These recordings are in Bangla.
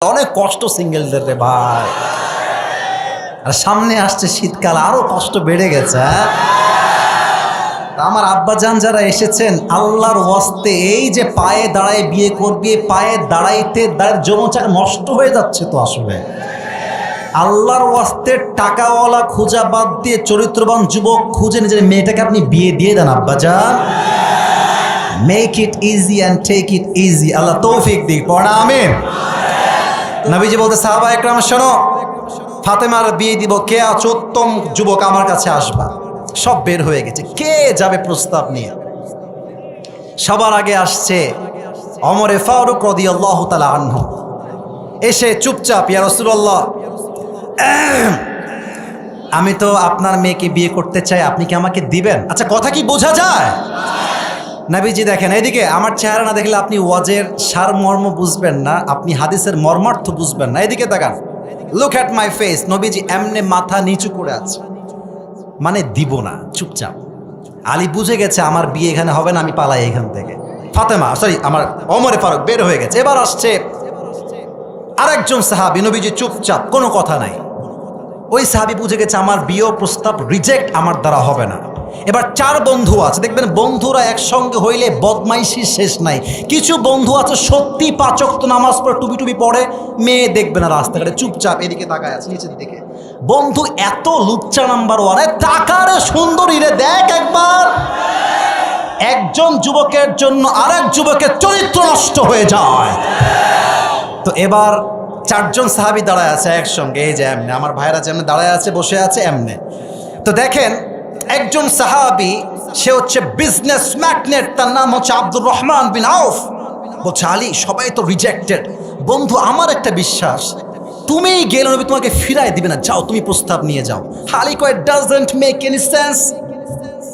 অনেক কষ্ট সিঙ্গেলদের রে ভাই। আর সামনে আসছে শীতকাল, আরো কষ্ট বেড়ে গেছে। আমার আব্বাজান যারা এসেছেন আল্লাহর ওয়াস্তে, এই যে পায়ে দাঁড়ায় বিয়ে করবে, পায়ে দাঁড়াইতে দাঁড়ায় যৌবনটা নষ্ট হয়ে যাচ্ছে তো আসলে। আল্লাহর ওয়াস্তে টাকাওয়ালা খোঁজা বাদ দিয়ে চরিত্রবান যুবক খুঁজে নিজের মেয়েটাকে আপনি বিয়ে দিয়ে দেন আব্বাজান। Make it easy and take it easy. আল্লাহ তৌফিক দিক, পড়া আমিন। নবীজি বলতে সাহাবা একরাম শোনো, ফাতেমার বিয়ে দিব, কে আছো উত্তম যুবক আমার কাছে আসবা। সব বের হয়ে গেছে, কে যাবে প্রস্তাব নিয়ে। সবার আগে আসছে ওমরে ফারুক রাদিয়াল্লাহু তাআলা আনহু। এসে চুপচাপ, ইয়া রাসূলুল্লাহ, আমি তো আপনার মেয়েকে বিয়ে করতে চাই, আপনি কি আমাকে দিবেন? আচ্ছা, কথা কি বোঝা যায়? নবীজি দেখেন এদিকে, আমার চেহারা না দেখলে আপনি ওয়াজের সারমর্ম বুঝবেন না, আপনি হাদিসের মর্মার্থ বুঝবেন না। এদিকে তাকান, লুক অ্যাট মাই ফেস। নবীজি এমনে মাথা নিচু করে আছে, মানে দিব না, চুপচাপ। আলী বুঝে গেছে আমার বিয়ে এখানে হবে না, আমি পালাই এখান থেকে। ফাতেমা, সরি, আমার ওমরে ফারুক বের হয়ে গেছে। এবার আসছে আরেকজন সাহাবী, নবীজি চুপচাপ, কোনো কথা নাই। ওই সাহাবী বুঝে গেছে আমার বিয়ে প্রস্তাব রিজেক্ট, আমার দ্বারা হবে না। এবার চার বন্ধু আছে, দেখবেন বন্ধুরা একসঙ্গে হইলে বদমাইশি শেষ নাই। কিছু বন্ধু আছে সত্যি পাঁচ ওয়াক্ত নামাজ পড়ে, টুপি টুপি পড়ে, মেয়ে দেখবে না রাস্তাঘাটে, চুপচাপ এদিকে তাকায় আছে নিচের দিকে। বন্ধু এত লুচ্চা নাম্বার ওয়ান, টাকারে সুন্দরী রে দেখ একবার। একজন যুবকের জন্য আরেক যুবকের চরিত্র নষ্ট হয়ে যায়। তো এবার চারজন সাহাবী দাঁড়ায় আছে একসঙ্গে, এই যে এমনে, আমার ভাইরা যেমন দাঁড়ায় আছে, বসে আছে এমনে। তো দেখেন একজন সাহাবী, সে হচ্ছে বিজনেস ম্যাগনেট, তার নাম হচ্ছে আব্দুর রহমান বিন আউফ। বলছে আলী, সবাই তো রিজেক্টেড। বন্ধু, আমার একটা বিশ্বাস, তুমিই গেলে নবী তোমাকে ফিরাই দিবে না, যাও তুমি প্রস্তাব নিয়ে যাও। আলী কয়, ডাজন্ট মেক এনি সেন্স।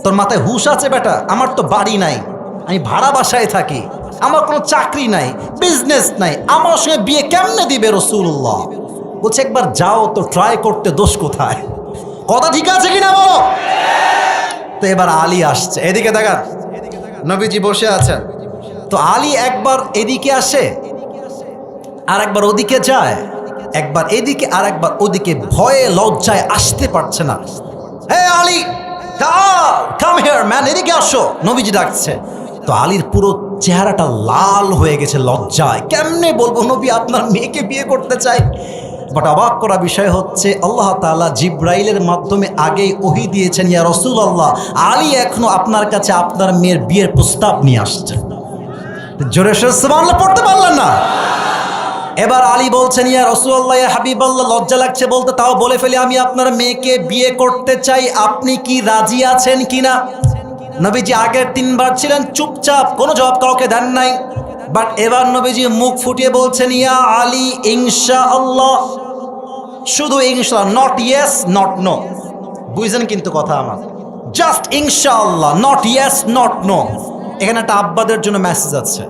তোর মাথায় হুশ আছে বেটা? আমার তো বাড়ি নাই, আমি ভাড়া বাসায় থাকি, আমার কোনো চাকরি নাই, বিজনেস নাই, আমার সঙ্গে বিয়ে কেমনে দিবে রাসূলুল্লাহ? বলছে একবার যাও তো, ট্রাই করতে দোষ কোথায়? কথা ঠিক আছে কিনা বলো? তো এবার আলী আসছে, এদিকে দেখান, নবীজি বসে আছেন। তো আলী একবার এদিকে আসে, আর একবার ওদিকে যায়, একবার এদিকে আর একবার ওদিকে, ভয়ে লজ্জায় আসতে পারছে না। হে আলী, কাম হিয়ার ম্যান, এদিকে আসো, নবীজি ডাকছে। তো আলীর পুরো চেহারাটা লাল হয়ে গেছে লজ্জায়। কেমনে বলবো নবী আপনার মেয়েকে বিয়ে করতে চাই? বাট অবাক করা বিষয় হচ্ছে, আল্লাহ তাআলা জিব্রাইলের মাধ্যমে আগেই ওহী দিয়েছেন, ইয়া রাসূলুল্লাহ, আলী এখনো আপনার কাছে আপনার মেয়ের বিয়ের প্রস্তাব নিয়ে আসছে। জোরে সুবহানাল্লাহ পড়তে পারলেন না? এবার আলী বলছেন, ইয়া রাসূলুল্লাহ, ইয়া হাবিবাল্লাহ, লজ্জা লাগছে বলতে, তাও বলে ফেলি, আমি আপনার মেয়েকে বিয়ে করতে চাই, আপনি কি রাজি আছেন কিনা? নবীজি আগের তিনবার ছিলেন চুপচাপ, কোনো জবাব কাউকে দেন নাই। বাট এবার নবীজি মুখ ফুটিয়ে বলছেন, ইয়া আলী, ইনশাআল্লাহ, শুধু ইনশাআল্লাহ, নট ইয়েস নট নো। বুঝছেন কিন্তু কথা আমার? জাস্ট ইনশাআল্লাহ, নট ইয়েস নট নো। এখানে একটা আব্বাদের জন্য মেসেজ আছে।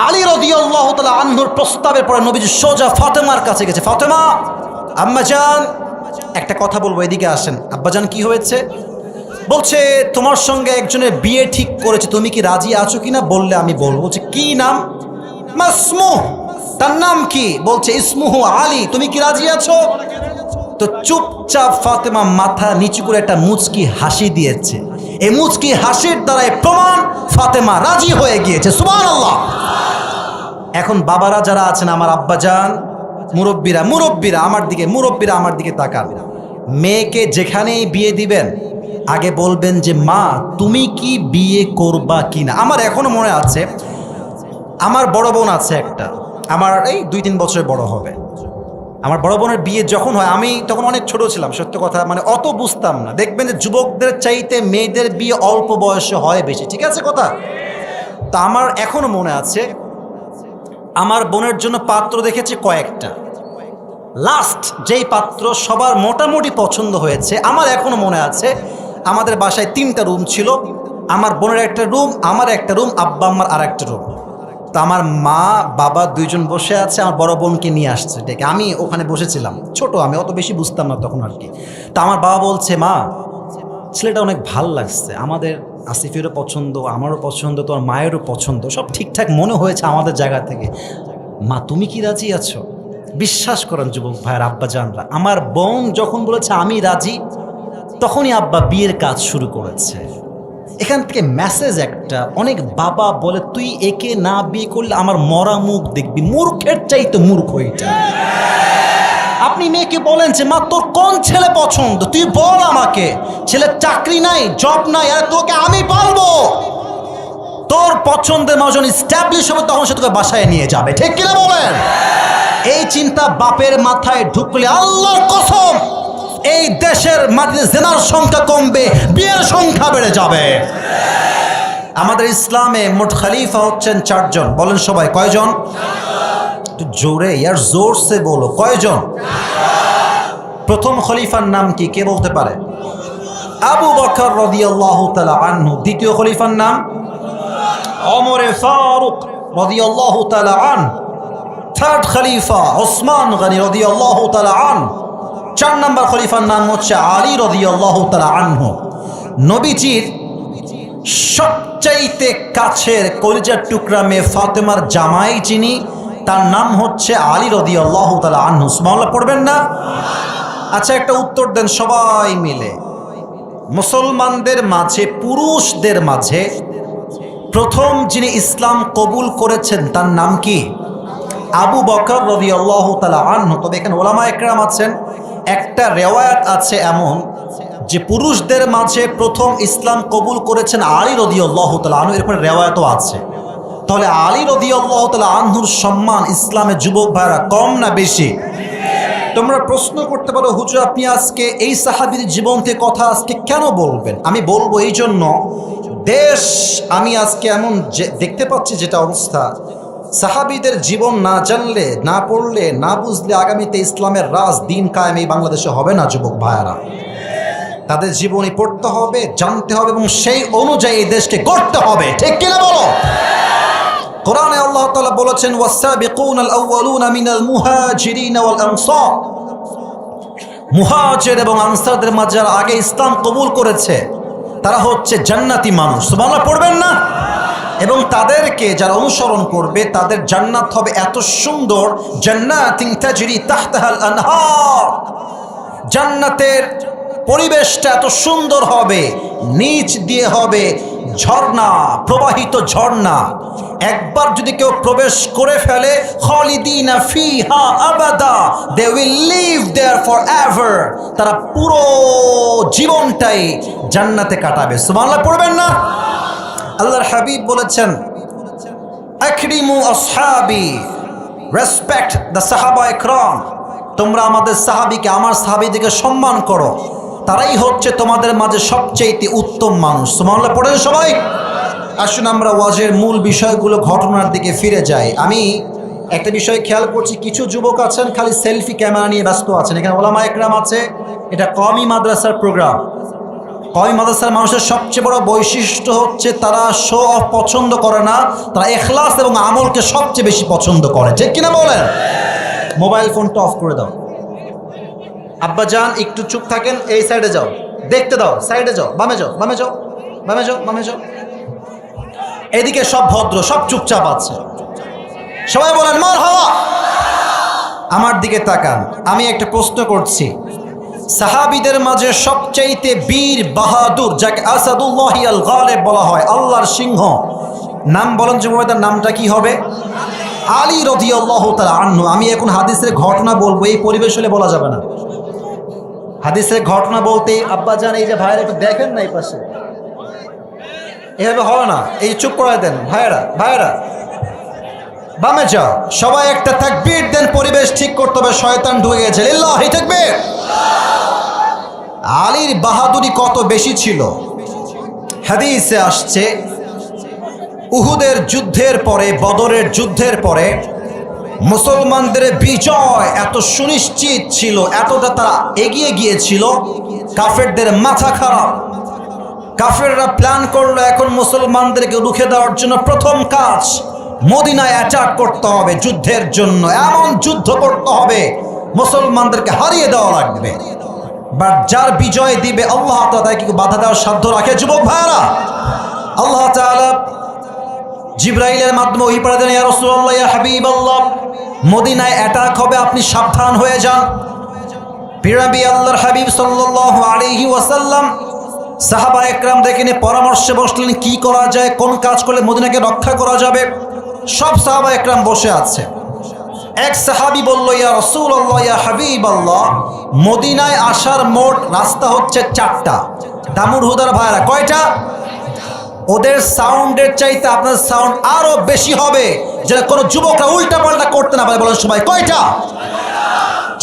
আলী রাদিয়াল্লাহু তাআলা আনহুর প্রস্তাবের পরে নবীজি সোজা ফাতেমার কাছে গেছে। ফাতেমা, আম্মাজান, একটা কথা বলবো, এদিকে আসেন। আব্বাজান, কি হয়েছে? বলছে তোমার সঙ্গে একজনের বিয়ে ঠিক করেছে, তুমি কি রাজি আছো কিনা? বললে আমি বলবো। বলছে কি নাম? মাসমুহ, তার নাম কি? বলছে ইসমুহু আলী, তুমি কি রাজি আছো? তো চুপচাপ ফাতেমা মাথা নিচু করে একটা মুচকি হাসি দিয়েছে। এই মুচকি হাসির দ্বারাই প্রমাণ ফাতেমা রাজি হয়ে গিয়েছে। সুবহানাল্লাহ। এখন বাবারা যারা আছেন, আমার আব্বাজান, মুরব্বীরা আমার দিকে তাকান। মেয়েকে যেখানেই বিয়ে দিবেন আগে বলবেন যে মা, তুমি কি বিয়ে করবা কিনা? আমার এখনো মনে আছে, আমার বড় বোন আছে একটা, আমার এই 2-3 বছরের বড় হবে। আমার বড় বোনের বিয়ে যখন হয়, আমি তখন অনেক ছোট ছিলাম, সত্য কথা, মানে অত বুঝতাম না। দেখবেন যে যুবকদের চাইতে মেয়েদের বিয়ে অল্প বয়সে হয় বেশি, ঠিক আছে কথা? তো আমার এখনো মনে আছে, আমার বোনের জন্য পাত্র দেখেছে কয়েকটা। লাস্ট যেই পাত্র সবার মোটামুটি পছন্দ হয়েছে, আমার এখনো মনে আছে, আমাদের বাসায় 3টা রুম ছিল। আমার বোনের একটা রুম, আমার একটা রুম, আব্বা আম্মার আর একটা রুম। তো আমার মা বাবা 2জন বসে আছে, আমার বড় বোনকে নিয়ে আসছে ডেকে। আমি ওখানে বসেছিলাম, ছোট, আমি অত বেশি বুঝতাম না তখন আর কি। তো আমার বাবা বলছে, মা, ছেলেটা অনেক ভাল লাগছে, আমাদের আসিফেরও পছন্দ, আমারও পছন্দ, তোর মায়েরও পছন্দ, সব ঠিকঠাক মনে হয়েছে আমাদের জায়গা থেকে। মা তুমি কি রাজি আছো? বিশ্বাস করেন যুবক ভাইয়ের আব্বা জানরা, আমার বোন যখন বলেছে আমি রাজি, তখনই আব্বা বিয়ের কাজ শুরু করেছে। এখান থেকে মেসেজ একটা, অনেক বাবা বলে তুই একে না বিয়ে করলে আমার মরা মুখ দেখবি। মূর্খের চাইতে মূর্খ এটা। আপনি মেয়েকে বলেন যে মা তোর কোন ছেলে পছন্দ, তুই বল আমাকে। ছেলের চাকরি নাই, জব নাই, আর তোকে আমি পালবো। তোর পছন্দের মজন স্ট্যাবলিশ হবে, তখন সে তোকে বাসায় নিয়ে যাবে। ঠিক কিনা বলেন? এই চিন্তা বাপের মাথায় ঢুকলে আল্লাহর কসম এই দেশের মাটিতে জেনার সংখ্যা কমবে, বিয়ের সংখ্যা বেড়ে যাবে। আমাদের ইসলামে মোট খলিফা হচ্ছেন 4 জন। বলেন সবাই কয়জন? একটু জোরে, ইয়ার জোর সে বলো, কয়জন? প্রথম খলিফার নাম কি কে বলতে পারে? আবু বকর রাদিয়াল্লাহু তাআলা আনহু। দ্বিতীয় খলিফার নাম ওমরে ফারুক রাদিয়াল্লাহু তাআলা আনহু। থার্ড খলিফা ওসমান গনি রাদিয়াল্লাহু তাআলা আনহু। 4 নম্বর খলিফার নাম হচ্ছে আলী রাদিয়াল্লাহু তাআলা আনহু। নবীজির সবচাইতে কাছের কলিজার টুকরা মেয়ে ফাতেমার জামাই যিনি, তার নাম হচ্ছে আলী রাদিয়াল্লাহু তাআলা আনহু। সুবহানাল্লাহ পড়বেন না? আচ্ছা একটা উত্তর দেন সবাই মিলে। মুসলমানদের মাঝে, পুরুষদের মাঝে প্রথম যিনি ইসলাম কবুল করেছেন তার নাম কি? আবু বকর রাদিয়াল্লাহু তাআলা আনহু। তবে এখানে ওলামা একরাম আছেন, একটা রেওয়ায়াত আছে এমন যে পুরুষদের মাঝে প্রথম ইসলাম কবুল করেছেন আলী রাদিয়াল্লাহু তাআলা আনহু, এরকম রেওয়ায়াতও আছে। তাহলে আলী রাদিয়াল্লাহু তাআলা আনহুর সম্মান ইসলামে যুবক ভাইরা কম না বেশি? তোমরা প্রশ্ন করতে পারো হুজুর আপনি আজকে এই সাহাবীর জীবন থেকে কথা আজকে কেন বলবেন? আমি বলবো এই জন্য, দেশ আমি আজকে এমন দেখতে পাচ্ছি যেটা অবস্থা, সাহাবীদের জীবন না জানলে, না পড়লে, না বুঝলে আগামীতে ইসলামের রাজ দিন কায়েম এই বাংলাদেশে হবে না যুবক ভাইয়ারা। তাদের জীবনী পড়তে হবে, জানতে হবে এবং সেই অনুযায়ী এই দেশকে গড়তে হবে। ঠিক কিনা বলো? কোরআনে আল্লাহ তাআলা বলেছেন ওয়াসাবিকুনাল আউয়ালুনা মিনাল মুহাজিরিন ওয়াল আনসার। মুহাজির এবং আনসারদের মাঝে যারা আগে ইসলাম কবুল করেছে তারা হচ্ছে জান্নাতি মানুষ। সুবহানাল্লাহ পড়বেন না? এবং তাদেরকে যারা অনুসরণ করবে তাদের জান্নাত হবে এত সুন্দর, জান্নাতিন তাজরি তাহতাহাল আনহার। জান্নাতের পরিবেশটা এত সুন্দর হবে, নিচ দিয়ে হবে ঝর্ণা, প্রবাহিত ঝর্ণা। একবার যদি কেউ প্রবেশ করে ফেলে, খালিদিনা ফিহা আবাদা, they will live there forever. তারা পুরো জীবনটাই জান্নাতে কাটাবে। সুবহানাল্লাহ পড়বেন না? আল্লাহর হাবিব বলেছেন আকরিমু আসহাবি, রেসপেক্ট দ্য সাহাবা ইকরাম। তোমরা আমাদের সাহাবীকে, আমার সাহাবীদেরকে সম্মান করো, তারাই হচ্ছে তোমাদের মাঝে সবচেয়ে উত্তম মানুষ। সুবহানাল্লাহ পড়েন সবাই। আসুন আমরা ওয়াজের মূল বিষয়গুলো, ঘটনার দিকে ফিরে যাই। আমি একটা বিষয় খেয়াল করছি, কিছু যুবক আছেন খালি সেলফি ক্যামেরা নিয়ে ব্যস্ত আছেন। এখানে ওলামা একরাম আছে, এটা কওমি মাদ্রাসার প্রোগ্রাম। কওমি মাদ্রাসার মানুষের সবচেয়ে বড় বৈশিষ্ট্য হচ্ছে তারা শো অফ পছন্দ করে না, তারা ইখলাস এবং আমলকে সবচেয়ে বেশি পছন্দ করে। ঠিক কিনা বলেন? মোবাইল ফোনটা অফ করে দাও। আব্বা যান একটু চুপ থাকেন, এই সাইডে যাও, দেখতে দাও, সাইডে যাও, বামে যাও, বামে যাও, বামে যাও, বামে যাও। এদিকে সব ভদ্র, সব চুপচাপ আছে। সবাই বলেন মারহাবা। আমার দিকে তাকান। আমি একটা প্রশ্ন করছি, সাহাবীদের মাঝে সবচাইতে বীর বাহাদুর, যাকে আসাদুল্লাহি আল গালিব বলা হয়, আল্লাহর সিংহ, নাম বলেন যুবক, তার নামটা কি হবে? আলী রাদিয়াল্লাহু তাআলা আনহু। আমি এখন হাদিসের ঘটনা বলবো, এই পরিবেশ হলে বলা যাবে না। হাদিসের ঘটনা বলতে আব্বা জান, এই যে ভাইয়েরা একটু দেখেন না এই পাশে, এভাবে হবে না, এই চুপ করায় দেন ভাইয়েরা, ভাইয়েরা বামে যাও। সবাই একটা তাকবীর দেন, পরিবেশ ঠিক করতে হবে, শয়তান ঢুকে গেছে। লিল্লাহি তাকবীর। আলীর বাহাদুরি কত বেশি ছিল। হাদিসে আসছে উহুদের যুদ্ধের পরে, বদরের যুদ্ধের পরে মুসলমানদের বিজয় এত সুনিশ্চিত ছিল, এতটা তারা এগিয়ে গিয়েছিল, কাফেরদের মাথা খারাপ। কাফেররা প্ল্যান করলো এখন মুসলমানদেরকে রুখে দেওয়ার জন্য প্রথম কাজ মদিনায় অ্যাটাক করতে হবে, যুদ্ধের জন্য এমন যুদ্ধ করতে হবে মুসলমানদেরকে হারিয়ে দেওয়া লাগবে। বাট যার বিজয় দিবে আল্লাহ তাআলা, তাকে কি বাধা দেওয়ার সাধ্য রাখে যুবক ভাইরা? আল্লাহ তাআলা জিবরাইলের মাধ্যমে ওহী পাঠিয়ে দেন, ইয়া রাসূলুল্লাহ, ইয়া হাবিবাল্লাহ, মদিনায় অ্যাটাক হবে, আপনি সাবধান হয়ে যান। পিরাবি আল্লাহর হাবিব সাল্লাল্লাহু আলাইহি ওয়াসাল্লাম সাহাবা একরাম দেখে পরামর্শে বসলেন কি করা যায়, কোন কাজ করলে মদিনাকে রক্ষা করা যাবে। সব সাহাবা একরাম বসে আছে। এক সাহাবী বলল, ইয়া রাসূলুল্লাহ, ইয়া হাবিবাল্লাহ, মদিনায় আসার মোট রাস্তা হচ্ছে 4টা। দামুর হুদার ভাইরা, কয়টা? ওদের সাউন্ডের চাইতে আপনার সাউন্ড আরো বেশি হবে, যেন কোনো যুবকরা উল্টা পাল্টা করতে না পারে। বলেন সবাই, কয়টা?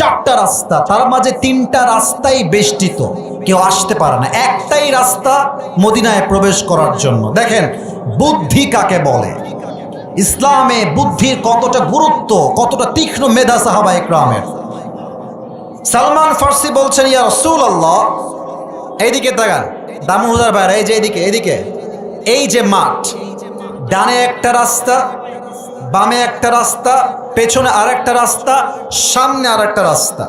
4টা রাস্তা, তার মাঝে 3টা রাস্তাই বেষ্টিত, কেউ আসতে পারে না। একটাই রাস্তা মদিনায় প্রবেশ করার জন্য। দেখেন বুদ্ধি কাকে বলে, ইসলামে বুদ্ধির কতটা গুরুত্ব, কতটা তীক্ষ্ণ মেধা সাহাবা একরামের। সালমান ফার্সি বলছেন, ইয়া রাসূলুল্লাহ, এইদিকে তাকান দামুহুদার ভাইরা, এই যে এইদিকে, এইদিকে, এই যে মাঠ, ডানে একটা রাস্তা, বামে একটা রাস্তা, পেছনে আরেকটা রাস্তা, সামনে আরেকটা রাস্তা।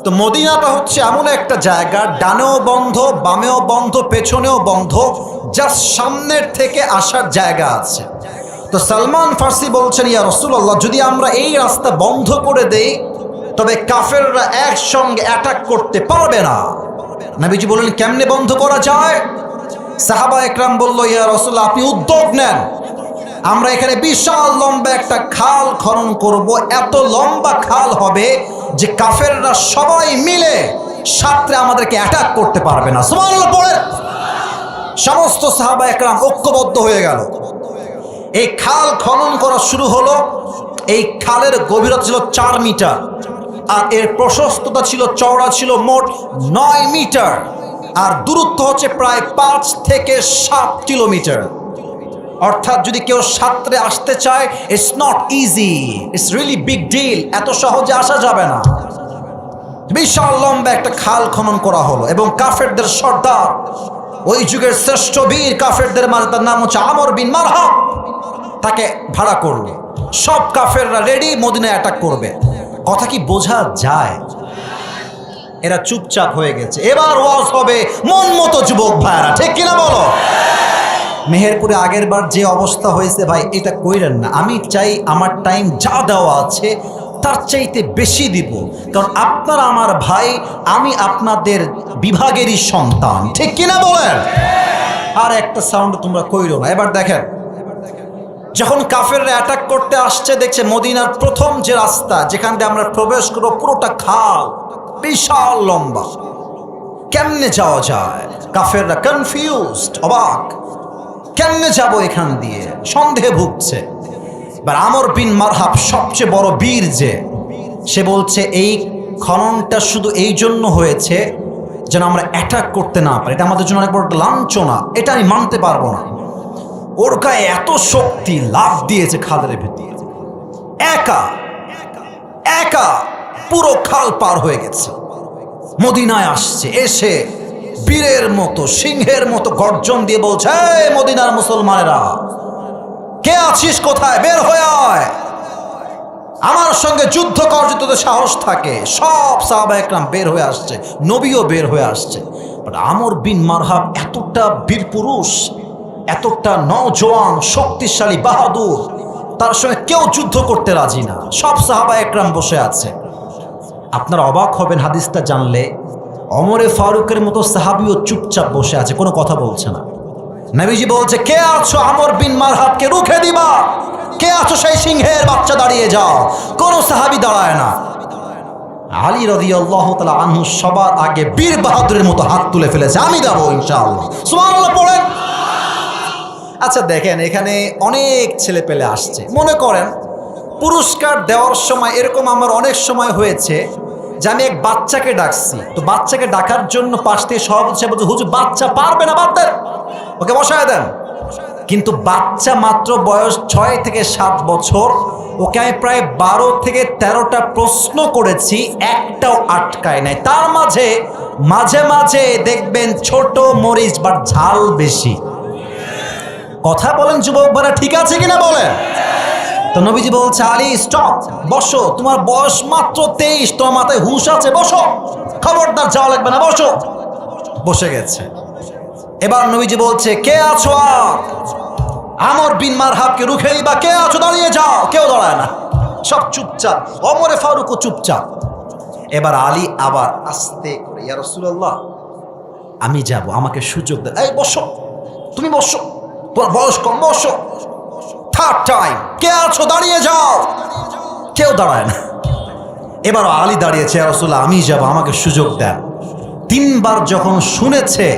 তো মদিনাটা হচ্ছে এমন একটা জায়গা, ডানেও বন্ধ, বামেও বন্ধ, পেছনেও বন্ধ, জাস্ট সামনের থেকে আসার জায়গা আছে। তো সালমান ফার্সি বলছেন, ইয়া রাসূলুল্লাহ, যদি আমরা এই রাস্তা বন্ধ করে দেই তবে কাফেররা একসঙ্গে অ্যাটাক করতে পারবে না। নবীজি বললেন, কেমনে বন্ধ করা যায়? সাহাবা একরাম বলল, ইয়া রাসূলুল্লাহ, আপনি উদ্যোগ নেন, আমরা এখানে বিশাল লম্বা একটা খাল খনন করব। এত লম্বা খাল হবে যে কাফেররা সবাই মিলে সাথে আমাদেরকে অ্যাটাক করতে পারবে না। সুবহানাল্লাহ পড়ে সমস্ত সাহাবা একরাম ঐক্যবদ্ধ হয়ে গেল। এই খাল খনন করা শুরু হলো। এই খালের গভীরতা ছিল 4 মিটার, আর এর প্রশস্ততা ছিল, চওড়া ছিল মোট 9 মিটার, আর দূরত্ব হচ্ছে প্রায় 5 থেকে 7 কিলোমিটার। অর্থাৎ যদি কেউ সাঁতরে আসতে চায়, it's not easy, it's really big deal, এত সহজে আসা যাবে না। বিশাল লম্বা একটা খাল খনন করা হলো, এবং কাফেরদের সর্দার, ওই যুগের শ্রেষ্ঠ বীর কাফেরদের মাঝে, তার নাম হচ্ছে আমর বিন মারহাব, তাকে ভাড়া করলো। সব কাফেররা রেডি, মদিনায় অ্যাটাক করবে। কথা কি বোঝা যায়? এরা চুপচাপ হয়ে গেছে। এবার ওয়াজ হবে মন মতো, যুবক ভাইরা, ঠিক কিনা বলো? মেহেরপুরে আগের বার যে অবস্থা হয়েছে ভাই, এটা কইরেন না। আমি চাই আমার টাইম যা দেওয়া আছে তার চাইতে বেশি দিব, কারণ আপনারা আমার ভাই, আমি আপনাদের বিভাগেরই সন্তান, ঠিক কিনা বলেন? আর একটা সাউন্ড তোমরা কইরো না। এবার দেখেন, যখন কাফেররা অ্যাটাক করতে আসছে, দেখছে মদিনার প্রথম যে রাস্তা যেখান দিয়ে আমরা প্রবেশ করবো, পুরোটা খাল, বিশাল লম্বা। কেমনে যাওয়া যায়? কাফেররা কনফিউজড, অবাক, কেমনে যাব এখান দিয়ে, সন্দেহে ভুগছে। এবার আমর বিন মারহাব, সবচেয়ে বড় বীর যে, সে বলছে এই খননটা শুধু এই জন্য হয়েছে যেন আমরা অ্যাটাক করতে না পারি, এটা আমাদের জন্য অনেক বড় লাঞ্ছনা, এটা আমি মানতে পারবো না। ওর গায়ে এত শক্তি, লাফ দিয়েছে খালের ভিতরে, একা একা পুরো খাল পার হয়ে গেছে, মদিনায় আসছে। এসে বীরের মতো, সিংহের মতো গর্জন দিয়ে বলছে, এই মদিনার মুসলমানেরা, কে আছিস কোথায়? বের হয়ে আয়, আমার সঙ্গে যুদ্ধ কর যদি তোদের সাহস থাকে। সব সাহাবা একরাম বের হয়ে আসছে, নবীও বের হয়ে আসছে। বাট আমর বিন মারহাব এতটা বীর পুরুষ, এতটা নওজোয়ান, শক্তিশালী, বাহাদুর, তার সঙ্গে কেউ যুদ্ধ করতে রাজি না। সব সাহাবা একরাম বসে আছে। আপনারা অবাক হবেন হাদিসটা জানলে, ওমরে ফারুকের মতো সাহাবীও চুপচাপ বসে আছে, কোনো কথা বলছে না। নবীজি বলছে, কে আছো আমর বিন মারহাবকে রুখে দিবা? কে আছো সেই সিংহের বাচ্চা? দাঁড়িয়ে যাও। কোন সাহাবী দাঁড়ায় না। আলী রাদিয়াল্লাহু তাআলা আনহু সবার আগে বীর বাহাদুরের মতো হাত তুলে ফেলেছে, আমি দেবো ইনশাআল্লাহ। সুবহানাল্লাহ পড়েন। আচ্ছা দেখেন, এখানে অনেক ছেলে পেলে আসছে। মনে করেন পুরস্কার দেওয়ার সময় এরকম আমার অনেক সময় হয়েছে যে আমি এক বাচ্চাকে ডাকছি, তো বাচ্চাকে ডাকার জন্য পাশ থেকে সভাপতি সাহেব বলছে, হুজুর বাচ্চা পারবে না, বাদ দেন, ওকে বসায় দেন। কিন্তু বাচ্চা মাত্র বয়স 6 থেকে 7 বছর, ওকে আমি প্রায় 12 থেকে 13টা প্রশ্ন করেছি, একটাও আটকায় নাই। তার মাঝে মাঝে মাঝে দেখবেন ছোট মরিচ বা ঝাল বেশি। কথা বলেন যুবক ভাইরা, ঠিক আছে কিনা বলেন? তো নবীজি বলছে, আলী স্টপ, বসো, তোমার বয়স মাত্র 23, তোমার মাথায় হুঁশ আছে, বসো, খবরদার যাওয়া লাগবে না, বসো। বসে গেছে। এবার নবীজি বলছে, কে আছো? আর আমর বিন মারহাবকে রুখে দিবা, কে আছো দাঁড়িয়ে যাও, কেউ দাঁড়ায় না, সব চুপচাপ। ওমরে ফারুকও চুপচাপ। এবার আলী আবার আস্তে করে, ইয়া রাসূলুল্লাহ আমি যাব, আমাকে সুযোগ দেন। এই বসো, তুমি বসো, তোমার বয়স কম, বসো। থার্ড টাইম, কে আছো দাঁড়িয়ে যাও, কেউ দাঁড়ায় না। এবার আলী দাঁড়িয়েছে, ইয়া রাসূলুল্লাহ আমি যাব, আমাকে সুযোগ দেন। তিনবার যখন শুনেছে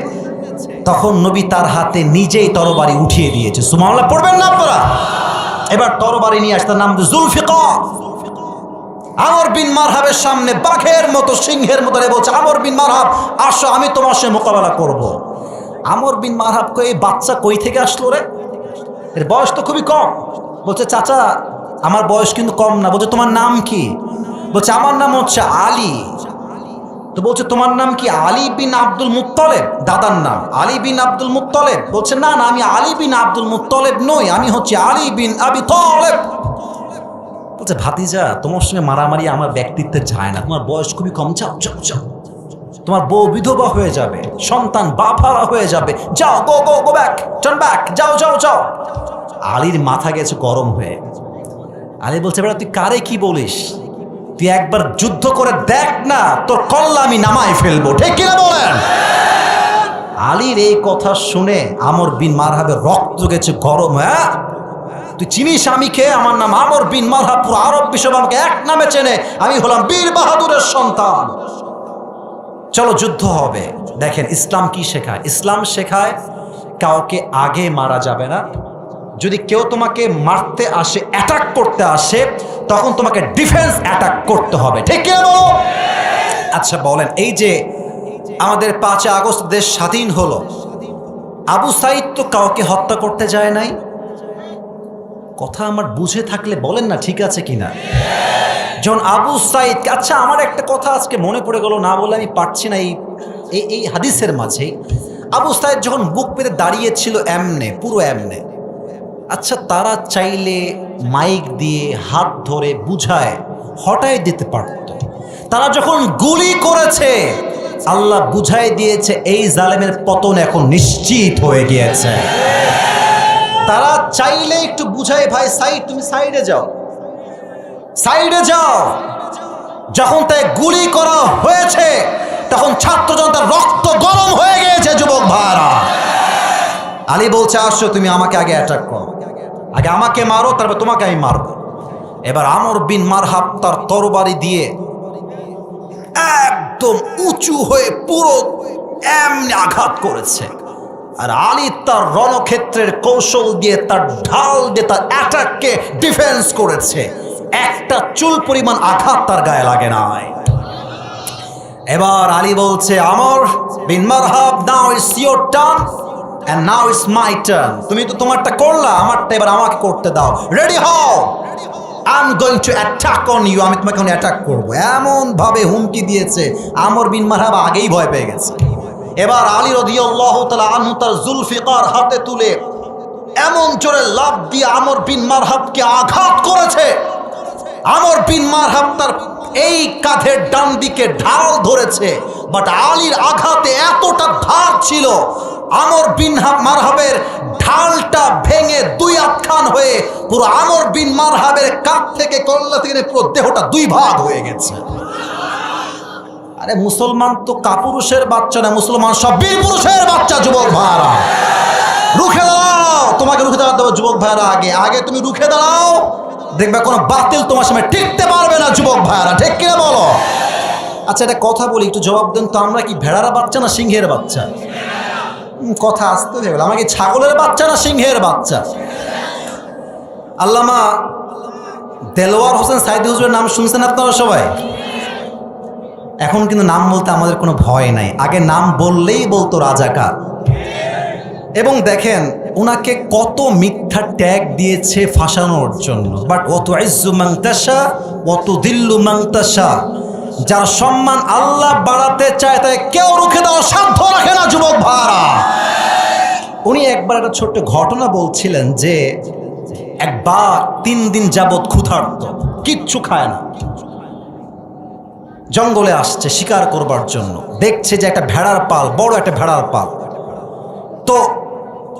তখন নবী তার হাতে নিজেই তরবারি উঠিয়ে দিয়েছে। সুবহানাল্লাহ পড়বেন না আপনারা? এবার তরবারি নিয়ে আসতে নাম জুলফিকার। আমর বিন মারহাবের সামনে বাঘের মতো, সিংহের মতো বলছে, আমর বিন মারহাব আসো, আমি তোমার সাথে মোকাবেলা করব। আমর বিন মারহাব কই, এই বাচ্চা কই থেকে আসলো রে, এর বয়স তো খুবই কম। বলছে চাচা আমার বয়স কিন্তু কম না। বলছে তোমার নাম কি? বলছে আমার নাম হচ্ছে আলী। তো বলছে তোমার নাম কি? আলী বিন আব্দুল মুত্তালিব, দাদার নাম আলী বিন আব্দুল মুত্তালিব। বলছে না না, আমি আলী বিন আব্দুল মুত্তালিব নই, আমি হচ্ছে আলী বিন আবি তালেব। বলছে ভাতিজা তোমার সঙ্গে মারামারি আমার ব্যক্তিত্বে যায় না, তোমার বয়স খুবই কম, যাও যাও যাও, তোমার বউ বিধবা হয়ে যাবে, সন্তান বাফারা হয়ে যাবে, যাও, গো গো গো ব্যাক, টার্ন ব্যাক, যাও যাও যাও। আলীর মাথা গেছে গরম হয়ে। আলী বলছে বেটা তুই কারে কি বলিস, তুই একবার যুদ্ধ করে দেখ না, তোর কল্লা আমি নামায় ফেলবো, ঠিক কিনা বলেন? আলীর এই কথা শুনে আমর বিন মারহাবের রক্ত গেছে গরম। হ্যাঁ তুই চিনিস আমি কে? আমার নাম আমর বিন মারহাব, পুরো আরব বিশ্ব আমাকে এক নামে চেনে, আমি হলাম বীর বাহাদুরের সন্তান। চলো যুদ্ধ হবে। দেখেন ইসলাম কি শেখায়? ইসলাম শেখায় কাউকে আগে মারা যাবে না। যদি কেউ তোমাকে মারতে আসে, অ্যাটাক করতে আসে, তখন তোমাকে ডিফেন্স অ্যাটাক করতে হবে, ঠিক কি বলো? আচ্ছা বলেন, এই যে আমাদের 5 আগস্ট দেশ স্বাধীন হলো, আবু সাইদ তো কাউকে হত্যা করতে যায় নাই। কথা আমার বুঝে থাকলে বলেন না ঠিক আছে কিনা। যখন আবু সাইদ, আচ্ছা আমার একটা কথা আজকে মনে পড়ে গেল, না বলে আমি পারছি না। এই হাদিসের মাঝে আবু সাইদ যখন বুক পেতে দাঁড়িয়েছিল এমনে, পুরো এমনে, আচ্ছা তারা চাইলে মাইক দিয়ে হাত ধরে বুঝায় হটাই দিতে পারত। তারা যখন গুলি করেছে আল্লাহ বুঝাই দিয়েছে এই জালেমের পতন এখন নিশ্চিত হয়ে গিয়েছে। তারা চাইলে একটু বুঝায়, ভাই সাইড, তুমি সাইডে যাও, সাইডে যাও। যখন তাই গুলি করা হয়েছে তখন ছাত্র জনতার রক্ত গরম হয়ে গিয়েছে। যুবক ভাইরা, আলী বলছে আসো তুমি আমাকে আগে অ্যাটাক করো, আগে আমাকে মারো, তারপর তোমাকে আমি মারবো। এবার আমর বিন মারহাব তার তরবারি দিয়ে একদম উঁচু হয়ে পুরো এমনি আঘাত করেছে। আর আলী তার রণক্ষেত্রের কৌশল দিয়ে, তার ঢাল দিয়ে তার অ্যাটাককে ডিফেন্স করেছে। একটা চুল পরিমাণ আঘাত তার গায়ে লাগে নাই। এবার আলী বলছে Amr bin Marhab, now it's your turn and now it's my turn. তুমি তো তোমারটা করলা, আমারটা এবার আমাকে করতে দাও। রেডি হও, I'm going to attack on you. আমি তোমাকে এখন অ্যাটাক করবো। এমন ভাবে হুমকি দিয়েছে আমর বিন মারহাব আগেই ভয় পেয়ে গেছে। এবার আলী রাদিয়াল্লাহু তাআলা আনহু তার জুলফিকার হাতে তুলে এমন জোরে লাফ দিয়ে আমর বিন মারহাবকে আঘাত করেছে। আমর বিন মারহাব তার এই কাঁধের ডান দিকে ঢাল ধরেছে, বাট আলীর আঘাতে এতটা ধার ছিল আমর বিন মারহাবের ঢালটা ভেঙে 2 আটখান হয়ে পুরো আমর বিন মারহাবের কাঁধ থেকে কল্লা থেকে পুরো দেহটা 2 ভাগ হয়ে গেছে। আরে মুসলমান তো কাপুরুষের বাচ্চা না, মুসলমান সব বীর পুরুষের বাচ্চা। যুবক ভাইরা রুখে দাঁড়াও, তোমাকে রুখে দাঁড়াতে হবে। যুবক ভাইরা আগে তুমি রুখে দাঁড়াও, দেখবে কোনো বাতিল তোমার সামনে টিকতে পারবে না। যুবক ভাইরা ঠিক কিনা বলো? আচ্ছা এটা কথা বলি, একটু জবাব দেন তো, আমরা কি ভেড়ার বাচ্চা না সিংহের বাচ্চা? কথা আসতে হয়ে গেল, আমাকে ছাগলের বাচ্চা না সিংহের বাচ্চা? আল্লামা দেলোয়ার হোসেন সাইদি হুজুরের নাম শুনছেন আপনারা সবাই? এখন কিন্তু নাম বলতে আমাদের কোনো ভয় নাই, আগে নাম বললেই বলতো রাজাকার। এবং দেখেন ওনাকে কত মিথ্যা ট্যাগ দিয়েছে ফাঁসানোর জন্য, বাট অত ইজ্জু মাংতাসা অত দিল্লু মাংতাসা, যার সম্মান আল্লাহ বাড়াতে চায় তাই কেউ রুখে দেওয়ার সাধ্য রাখে না। যুবক ভাইরা, উনি একবার একটা ছোট্ট ঘটনা বলছিলেন যে একবার 3 দিন যাবৎ ক্ষুধার্ত, কিচ্ছু খায় না, জঙ্গলে আসছে শিকার করবার জন্য। দেখছে যে একটা ভেড়ার পাল, বড় একটা ভেড়ার পাল, তো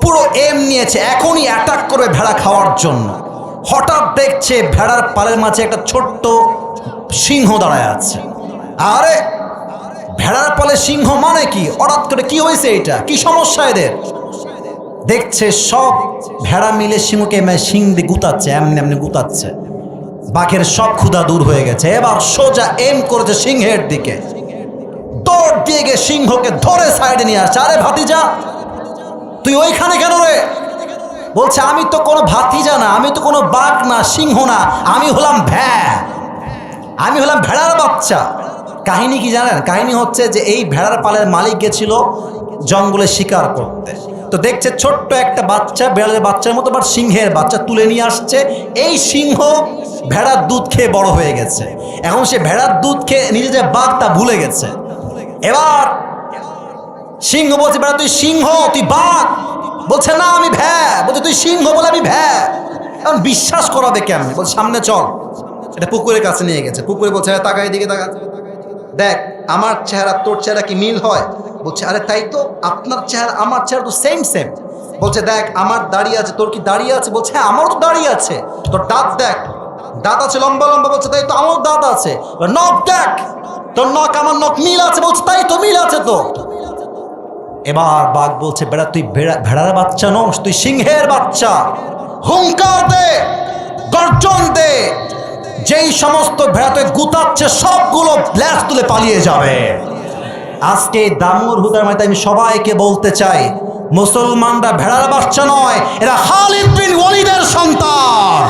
পুরো এম নিয়েছে, এখনই অ্যাটাক করবে ভেড়া খাওয়ার জন্য। হঠাৎ দেখছে ভেড়ার পালের মাঝে একটা ছোট্ট সিংহ দাঁড়ায় আছে। আরে ভেড়ার পালে সিংহ মানে কি? হঠাৎ করে কি হয়েছে? এটা কি সমস্যা এদের? দেখছে সব ভেড়া মিলে সিংহকে সিং দিয়ে গুতাচ্ছে, এমনি এমনি গুতাচ্ছে। বাঘের সব ক্ষুধা দূর হয়ে গেছে, এবার সোজা এম করেছে সিংহের দিকে। দৌড় দিয়ে গিয়ে সিংহকে ধরে সাইডে নিয়ে আসছে। আরে ভাতিজা, তুই ওইখানে কেন রে? বলছে আমি তো কোনো ভাতিজা না, আমি তো কোনো বাঘ না, সিংহ না, আমি হলাম আমি হলাম ভেড়ার বাচ্চা। কাহিনী কি জানেন? কাহিনী হচ্ছে যে এই ভেড়ার পালের মালিক গেছিল জঙ্গলে শিকার করতে। তো দেখছে ছোট্ট একটা বাচ্চা, বেড়ালের বাচ্চার মতো আবার সিংহের বাচ্চা তুলে নিয়ে আসছে। এই সিংহ ভেড়ার দুধ খেয়ে বড় হয়ে গেছে। এখন সে ভেড়ার দুধ খেয়ে নিজে যে বাঘ তা ভুলে গেছে। এবার সিংহ বলছে, বেড়া তুই সিংহ, তুই বাঘ? বলছে না আমি ভ্যা। বলছে তুই সিংহ বলে আমি ভ্যা। এখন বিশ্বাস করাবে কেমন? বলছে সামনে চল। এটা পুকুরের কাছে নিয়ে গেছে। পুকুরে বলছে তাকাই দিকে তাকা, দেখ আমার চেহারা তোর চেহারা কি মিল হয়? বলছে আরে তাই তো, আপনার চেহারা আমার চেহারা তো সেম সেম। বলছে দেখ আমার দাড়ি আছে, তোর কি দাড়ি আছে? বলছে হ্যাঁ আমারও তো দাড়ি আছে। তোর দাঁত দেখ, দাঁত আছে লম্বা লম্বা। বলছে তাই তো, আমারও দাঁত আছে। নখ দেখ, তোর নখ আমার নখ মিল আছে। বলছে তাই তো, মিল আছে তো। এবার বাঘ বলছে বেড়া তুই ভেড়ার বাচ্চা নস, তুই সিংহের বাচ্চা। হুঙ্কার দে, গর্জন দে, যেই সমস্ত ভেড়া তুই গুতাচ্ছে সবগুলো ল্যাস তুলে পালিয়ে যাবে। আজকে দামুর হুদার মাঝে আমি সবাইকে বলতে চাই, মুসলমানরা ভেড়ার বাচ্চা নয়, এরা খালিদ বিন ওয়ালিদের সন্তান।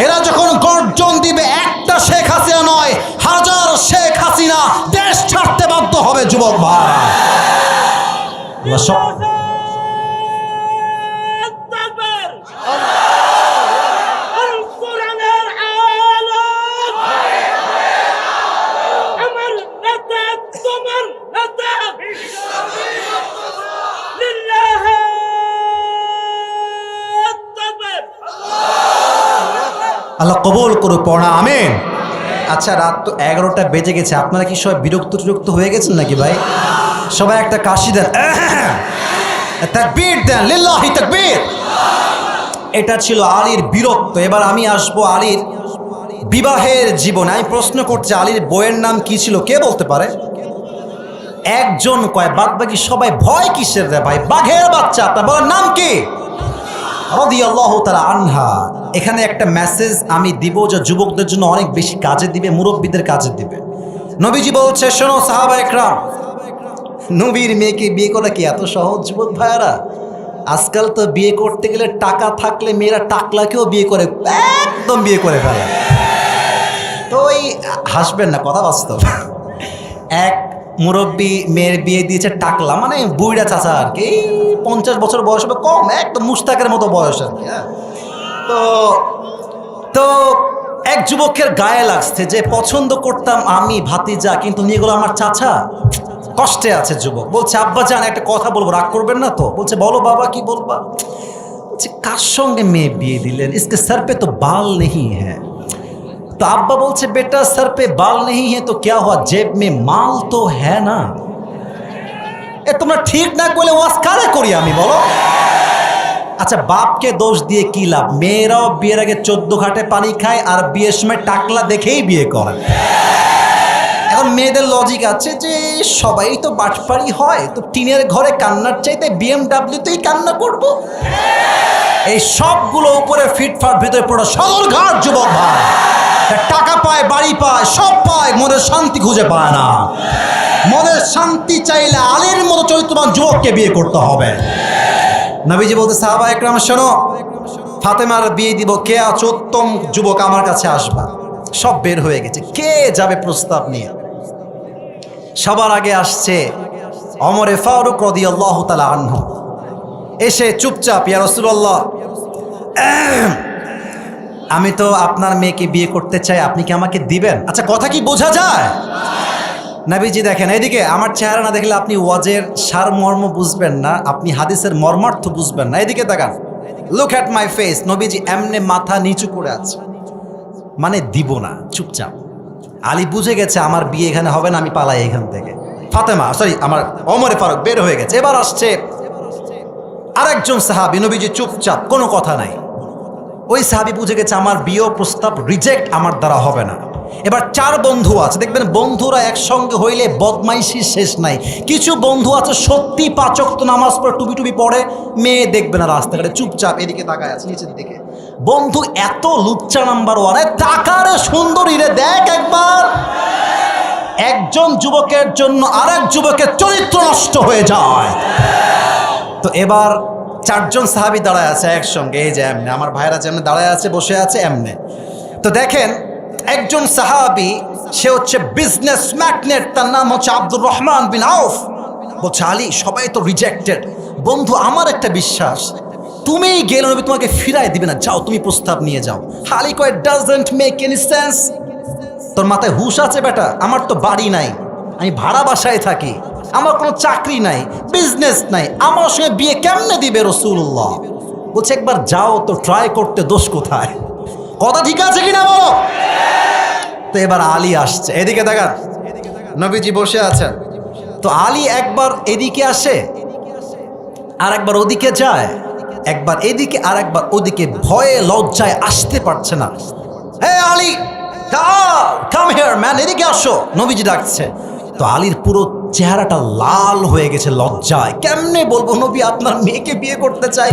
এরা যখন গর্জন দিবে একটা শেখ হাসিনা নয়, হাজার শেখ হাসিনা দেশ ছাড়তে বাধ্য হবে। যুবক ভাই, আল্লাহ কবুল করুক, পড়া আমিন। আচ্ছা রাত তো 11টা বেজে গেছে, আপনারা কি সবাই বিরক্ত হয়ে গেছেন নাকি ভাই? সবাই একটা কাশি দেন, তাকবীর দেন, লিল্লাহি তাকবীর। এটা ছিল আলীর বীরত্ব। এবার আমি আসবো আলীর বিবাহের জীবনে। আমি প্রশ্ন করছি আলীর বইয়ের নাম কি ছিল? কে বলতে পারে? একজন কয়, বাদ বাকি সবাই ভয় কিসের রে ভাই? বাঘের বাচ্চা। তা বলার নাম কি? রাদিয়াল্লাহু তাআলা আনহা। এখানে একটা মেসেজ আমি দিব যে যুবকদের জন্য অনেক বেশি কাজে দিবে, মুরব্বীদের কাজে দিবে। নবীজি বলছে, শোনো সাহাবা একরাম, নবীর মেয়েকে বিয়ে করা কি এত সহজ যুবক ভাইয়ারা? আজকাল তো বিয়ে করতে গেলে টাকা থাকলে মেয়েরা টাকলাকেও বিয়ে করে, একদম বিয়ে করে ফেলে। তো ওই হাসবেন না, কথা বাস্তব। এক মুরব্বী মেয়ের বিয়ে দিয়েছে টাকলা, মানে বুড়া চাচা আর কি, 50 বছর বয়স হবে, কম, একদম মুস্তাকের মতো বয়স আর কি। তো এক যুবকের গায়ে লাগছে যে পছন্দ করতাম আমি ভাতিজা, কিন্তু নিয়ে গেলো আমার চাচা। কষ্টে আছে যুবক। বলছে আব্বা জান একটা কথা বলবো, রাগ করবেন না তো? বলছে বলো বাবা, কি বলবা? বলছে কার সঙ্গে মেয়ে বিয়ে দিলেন? इसके सर पे तो बाल नहीं है। तो अब्बा बोलছে बेटा सर पे बाल नहीं है तो क्या हुआ, जेब में माल तो है ना। এ তোমরা ঠিক না করলে ওয়াজ কারে করি আমি, বলো? আচ্ছা বাপকে দোষ দিয়ে কি লাভ? মেয়েরাও বিয়ের আগে 14 ঘাটে পানি খায় আর বিয়ের সময় টাকলা দেখেই বিয়ে করে। এখন মেয়েদের লজিক আছে যে সবাই তো বাটপাড়ি হয়, তো টিনের ঘরে কান্নার চাইতে BMW-তেই কান্না করব। এই সবগুলো উপরে ফিটফাট, ভিতরে পুরো সদরঘাট যুবক ভাই। টাকা পায়, বাড়ি পায়, সব পায়, মনের শান্তি খুঁজে পায় না। মনের শান্তি চাইলে আলীর মতো চরিত্রবান যুবককে বিয়ে করতে হবে। নবীজি বলতে, সাহাবা একরাম শোনো, ফাতেমার বিয়ে দিব, কে আছো উত্তম যুবক আমার কাছে আসবা। সব বের হয়ে গেছে, কে যাবে প্রস্তাব নিয়ে? সবার আগে আসছে ওমরে ফারুক রাদিয়াল্লাহু তাআলা আনহু। এসে চুপচাপ, ইয়া রাসূলুল্লাহ, আমি তো আপনার মেয়েকে বিয়ে করতে চাই, আপনি কি আমাকে দিবেন? আচ্ছা কথা কি বোঝা যায়? নবীজি দেখেন এদিকে, আমার চেহারা না দেখলে আপনি ওয়াজের সারমর্ম বুঝবেন না, আপনি হাদিসের মর্মার্থ বুঝবেন না। এদিকে তাকান, লুক অ্যাট মাই ফেস। নবীজি এমনে মাথা নিচু করে আছে, মানে দিব না, চুপচাপ। আলী বুঝে গেছে আমার বিয়ে এখানে হবে না, আমি পালাই এখান থেকে। ফাতেমা, সরি, আমার ওমরে ফারুক বের হয়ে গেছে। এবার আসছে আরেকজন সাহাবী, নবীজি চুপচাপ, কোনো কথা নাই। ওই সাহাবী বুঝে গেছে আমার বিয়ে প্রস্তাব রিজেক্ট আমার দ্বারা হবে না। এবার 4 বন্ধু আছে, দেখবেন বন্ধুরা একসঙ্গে হইলে বদমাইশির শেষ নাই। কিছু বন্ধু আছে সত্যি 5 ওয়াক্ত নামাজ পড়ে, টুপি টুপি পড়ে, মেয়ে দেখবে না রাস্তাঘাটে, চুপচাপ এদিকে তাকায় আছে নিচের দিকে। বন্ধু এত লুচ্চা নাম্বার 1, তাকারে সুন্দরী রে দেখ একবার। একজন যুবকের জন্য আরেক যুবকের চরিত্র নষ্ট হয়ে যায়। তো এবার 4 জন সাহাবী দাঁড়ায় আছে একসঙ্গে, এই যে এমনে আমার ভাইরা যেমন দাঁড়ায় আছে, বসে আছে এমনে। তো দেখেন একজন সাহাবী, সে হচ্ছে বিজনেস ম্যাগনেট, তার নাম হচ্ছে আব্দুর রহমান বিন আউফ। বলছে আলী সবাই তো রিজেক্টেড, বন্ধু আমার একটা বিশ্বাস তুমিই গেলে নবী তোমাকে ফিরাই দিবে না, যাও তুমি প্রস্তাব নিয়ে যাও। আলী কয় ডাজন্ট মেক এনি সেন্স, তোর মাথায় হুশ আছে বেটা? আমার তো বাড়ি নাই, আমি ভাড়া বাসায় থাকি, আমার কোনো চাকরি নাই, বিজনেস নাই, আমার সঙ্গে বিয়ে কেমনে দিবে রাসূলুল্লাহ? বলছে একবার যাও তো, ট্রাই করতে দোষ কোথায়? কথা ঠিক আছে কিনা বলো? তো এবার আলী আসছে, এদিকে দেখান, নবীজি বসে আছেন। তো আলী একবার এদিকে আসে, আর একবার ওদিকে যায়, একবার এদিকে আর একবার ওদিকে, ভয়ে লজ্জায় আসতে পারছে না। হে আলী, কাম হিয়ার ম্যান, এদিকে আসো, নবীজি ডাকছে। তো আলীর পুরো চেহারাটা লাল হয়ে গেছে লজ্জায়, কেমনে বলবো নবী আপনার মেয়েকে বিয়ে করতে চাই।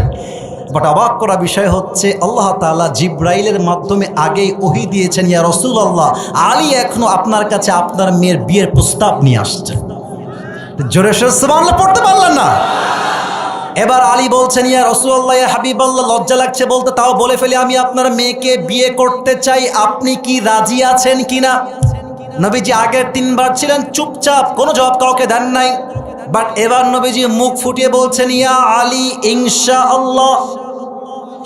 বাট অবাক করা বিষয় হচ্ছে আল্লাহ তাআলা জিব্রাইলের মাধ্যমে আগেই ওহী দিয়েছেন, ইয়া রাসূলুল্লাহ আলী এখনো আপনার কাছে আপনার মেয়ের বিয়ের প্রস্তাব নিয়ে আসছে। জোরে সুবহানাল্লাহ পড়তে পারলেন না? এবার আলী বলছেন, ইয়া রাসূলুল্লাহ ইয়া হাবিবাল্লাহ, লজ্জা লাগছে বলতে, তাও বলে ফেলি, আমি আপনার মেয়েকে বিয়ে করতে চাই, আপনি কি রাজি আছেন কিনা? নবীজি আগের 3 বার ছিলেন চুপচাপ, কোনো জবাব কাউকে দেন নাই। বাট এবার নবীজি মুখ ফুটিয়ে বলছেন, ইয়া আলী ইনশাআল্লাহ,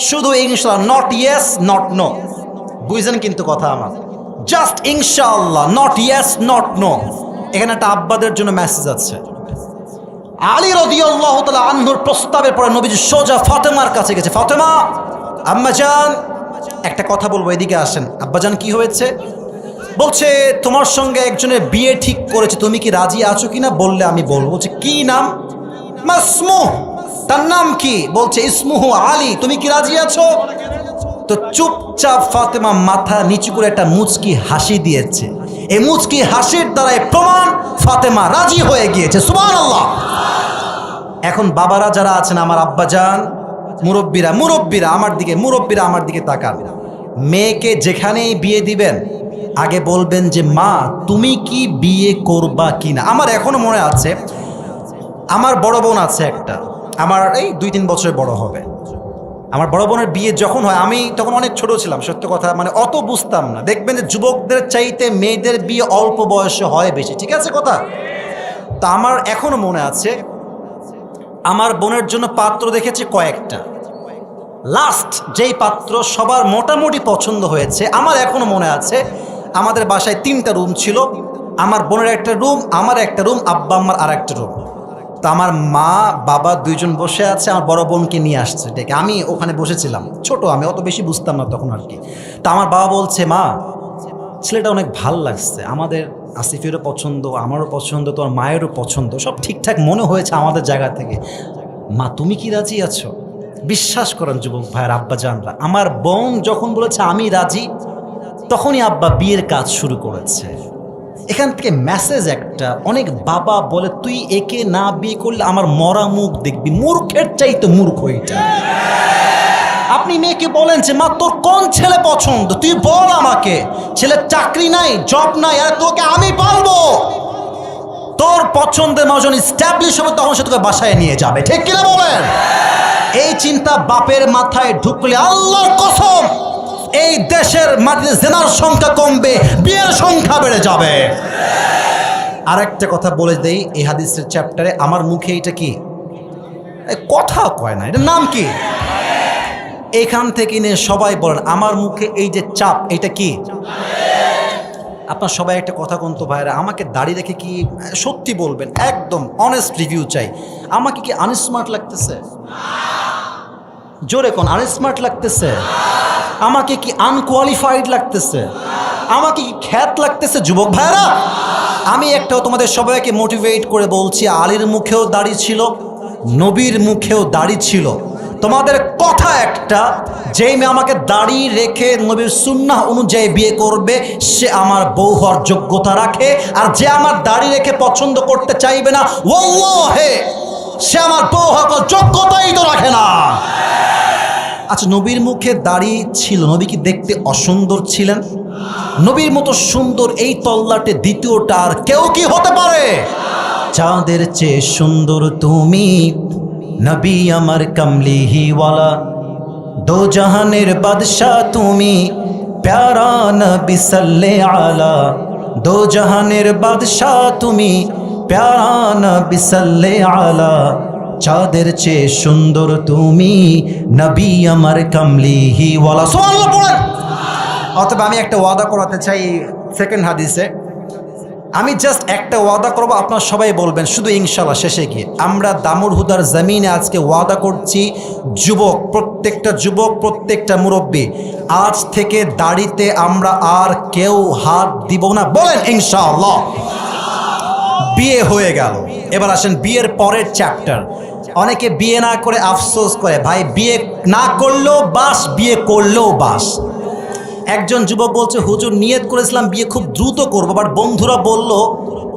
শুধু ইনশাআল্লাহ, নট ইয়েস নট নো। বুঝছেন কিন্তু কথা আমার, জাস্ট ইনশাআল্লাহ, নট ইয়েস নট নো। এখানে একটা আব্বাদের জন্য মেসেজ আছে। আলী রাদিয়াল্লাহু তাআলা আনহুর প্রস্তাবের পরে নবীজি সোজা ফাতেমার কাছে গেছে। ফাতেমা, আম্মাজান একটা কথা বলবো, এদিকে আসেন। আব্বাজান কি হয়েছে? বলছে তোমার সঙ্গে একজনের বিয়ে ঠিক করেছে, তুমি কি রাজি আছো কিনা? বললে আমি বলবো। বলছে কি নাম? মাসমুহ, তার নাম কি? বলছে ইসমুহু আলী, তুমি কি রাজি আছো? তো চুপচাপ ফাতেমা মাথা নিচু করে একটা মুচকি হাসি দিয়েছে। এই মুচকি হাসির দ্বারাই প্রমাণ ফাতেমা রাজি হয়ে গিয়েছে। সুবহানাল্লাহ। এখন বাবারা যারা আছেন, আমার আব্বাজান, মুরব্বীরা আমার দিকে তাকান। মেয়েকে যেখানেই বিয়ে দিবেন আগে বলবেন যে মা তুমি কি বিয়ে করবা কিনা। আমার এখনো মনে আছে, আমার বড় বোন আছে একটা, আমার এই 2-3 বছরের বড় হবে। আমার বড় বোনের বিয়ে যখন হয়, আমি তখন অনেক ছোট ছিলাম, সত্য কথা, মানে অত বুঝতাম না। দেখবেন যে যুবকদের চাইতে মেয়েদের বিয়ে অল্প বয়সে হয় বেশি, ঠিক আছে কথা? তা আমার এখনো মনে আছে, আমার বোনের জন্য পাত্র দেখেছি কয়েকটা। লাস্ট যেই পাত্র সবার মোটামুটি পছন্দ হয়েছে, আমার এখনো মনে আছে, আমাদের বাসায় 3টা রুম ছিল। আমার বোনের একটা রুম, আমার একটা রুম, আব্বা আম্মার আর একটা রুম। তো আমার মা বাবা 2 জন বসে আছে, আমার বড় বোনকে নিয়ে আসছে ডেকে। আমি ওখানে বসেছিলাম, ছোট আমি, অত বেশি বুঝতাম না তখন আর কি। তা আমার বাবা বলছে, মা ছেলেটা অনেক ভাল লাগছে, আমাদের আসিফেরও পছন্দ, আমারও পছন্দ, তোমার মায়েরও পছন্দ, সব ঠিকঠাক মনে হয়েছে আমাদের জায়গা থেকে। মা তুমি কি রাজি আছো? বিশ্বাস করেন যুবক ভাইয়ের আব্বাজানরা, আমার বোন যখন বলেছে আমি রাজি, তখনই আব্বা বিয়ের কাজ শুরু করেছে। এখান থেকে মেসেজ একটা, অনেক বাবা বলে তুই একে না বিয়ে করলে আমার মরা মুখ দেখবি। মূর্খের চাইতে মূর্খ এটা। আপনি মেয়েকে বলেন যে মা তোর কোন ছেলে পছন্দ, তুই বল আমাকে, ছেলের চাকরি নাই, জব নাই, আর তোকে আমি পালবো। তোর পছন্দের মজন স্ট্যাবলিশ হবে, তখন সে তোকে বাসায় নিয়ে যাবে, ঠিক কিনা বলেন? এই চিন্তা বাপের মাথায় ঢুকলে আল্লাহর কসম এই দেশের মাটিতে জেনার সংখ্যা কমবে, বিয়ের সংখ্যা বেড়ে যাবে। আরেকটা কথা বলে দেই, এই হাদিসের চ্যাপ্টারে আমার মুখে এটা কি কথা কয় না, এটার নাম কি? এখান থেকে নিয়ে সবাই বলেন আমার মুখে এই যে চাপ, এটা কি? আপনার সবাই একটা কথা কোন তো ভাইরা, আমাকে দাড়ি রেখে কি সত্যি বলবেন, একদম অনেস্ট রিভিউ চাই। আমাকে কি আনস্মার্ট লাগতেছে? জোরে কোন, আনস্মার্ট লাগতেছে? আমাকে কি আনকোয়ালিফাইড লাগতেছে? আমাকে কি খ্যাত লাগতেছে? যুবক ভাইরা, আমি একটাও তোমাদের সবাইকে মোটিভেট করে বলছি, আলীর মুখেও দাড়ি ছিল, নবীর মুখেও দাড়ি ছিল। তোমাদের কথা একটা, যেই মেয়ে আমাকে দাড়ি রেখে নবীর সুন্নাহ অনুযায়ী বিয়ে করবে সে আমার বউ হওয়ার যোগ্যতা রাখে, আর যে আমার দাড়ি রেখে পছন্দ করতে চাইবে না ওয়াল্লাহি সে আমার বউ হওয়ার যোগ্যতাই তো রাখে না। আচ্ছা, নবীর মুখে দাড়ি ছিল, নবী কি দেখতে অসুন্দর ছিলেন? নবীর মতো সুন্দর এই তল্লাটে দ্বিতীয়টা আর কেউ কি হতে পারে? চাঁদের চেয়ে সুন্দর তুমি নবী আমার কামলিহিওয়ালা, দো জাহানের বাদশাহ তুমি প্যারা নবী সাল্লে আলা, দো জাহানের বাদশাহ তুমি প্যারা নবী সাল্লে আলা, চাঁদের চেয়ে সুন্দর তুমি নবী আমার কামলিহিওয়ালা। সুবহানাল্লাহ পড়েন। অথবা আমি একটা ওয়াদা করাতে চাই সেকেন্ড হাদিসে, আমি জাস্ট একটা ওয়াদা করবো, আপনারা সবাই বলবেন শুধু ইনশাআল্লাহ শেষে গিয়ে। আমরা দামুর হুদার জমিনে আজকে ওয়াদা করছি, যুবক প্রত্যেকটা মুরব্বী, আজ থেকে দাড়িতে আমরা আর কেউ হাত দিব না, বলেন ইনশাআল্লাহ। বিয়ে হয়ে গেল, এবার আসেন বিয়ের পরের চ্যাপ্টার। অনেকে বিয়ে না করে আফসোস করে, ভাই বিয়ে না করলেও বাস, বিয়ে করলেও বাস। একজন যুবক বলছে, হুজুর নিয়ত করেছিলাম বিয়ে খুব দ্রুত করবো, বাট বন্ধুরা বলল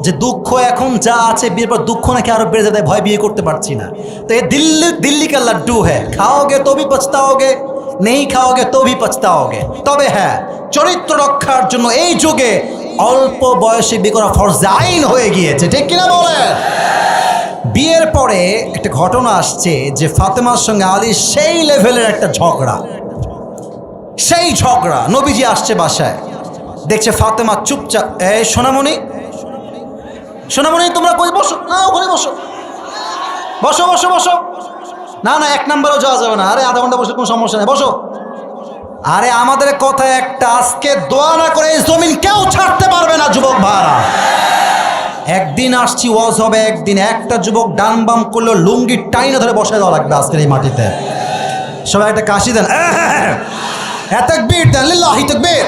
যে দুঃখ এখন যা আছে বিয়ের পর দুঃখ নাকি আরো বেড়ে যায়, ভয় বিয়ে করতে পারছি না। তো এ দিল্লি কা লাড্ডু হ্যাঁ, খাওগে তো ভি পছতাওগে, নেই খাওগে তো ভি পছতাওগে। তবে হ্যাঁ, চরিত্র রক্ষার জন্য এই যুগে অল্প বয়সে বিয়ে করা ফরজে আইন হয়ে গিয়েছে, ঠিক কিনা বলেন? বিয়ের পরে একটা ঘটনা আসছে যে ফাতেমার সঙ্গে আলীর সেই লেভেলের একটা ঝগড়া, সেই ঝগড়া। নবীজি আসছে বাসায়, দেখছে ফাতেমা চুপচাপ। এই সোনামণি তোমরা কই বসো না, ওখানে বসো, বসো বসো বসো। না না, এক নাম্বারও যাওয়া যাবে না। আরে আধা ঘন্টা বসে কোনো সমস্যা নেই, বসো। আরে আমাদের কথা একটা, আজকে দোয়া না করে এই জমিন কেউ ছাড়তে পারবে না যুবক ভাড়া। একদিন আসছি ওয়াজ হবে, একদিন একটা যুবক ডান বাম করলো লুঙ্গি টাইনে ধরে বসায় দেওয়া লাগবে আজকের এই মাটিতে। সবাই একটা কাশি দেন, তাকবীর দেন, লিল্লাহি তাকবীর।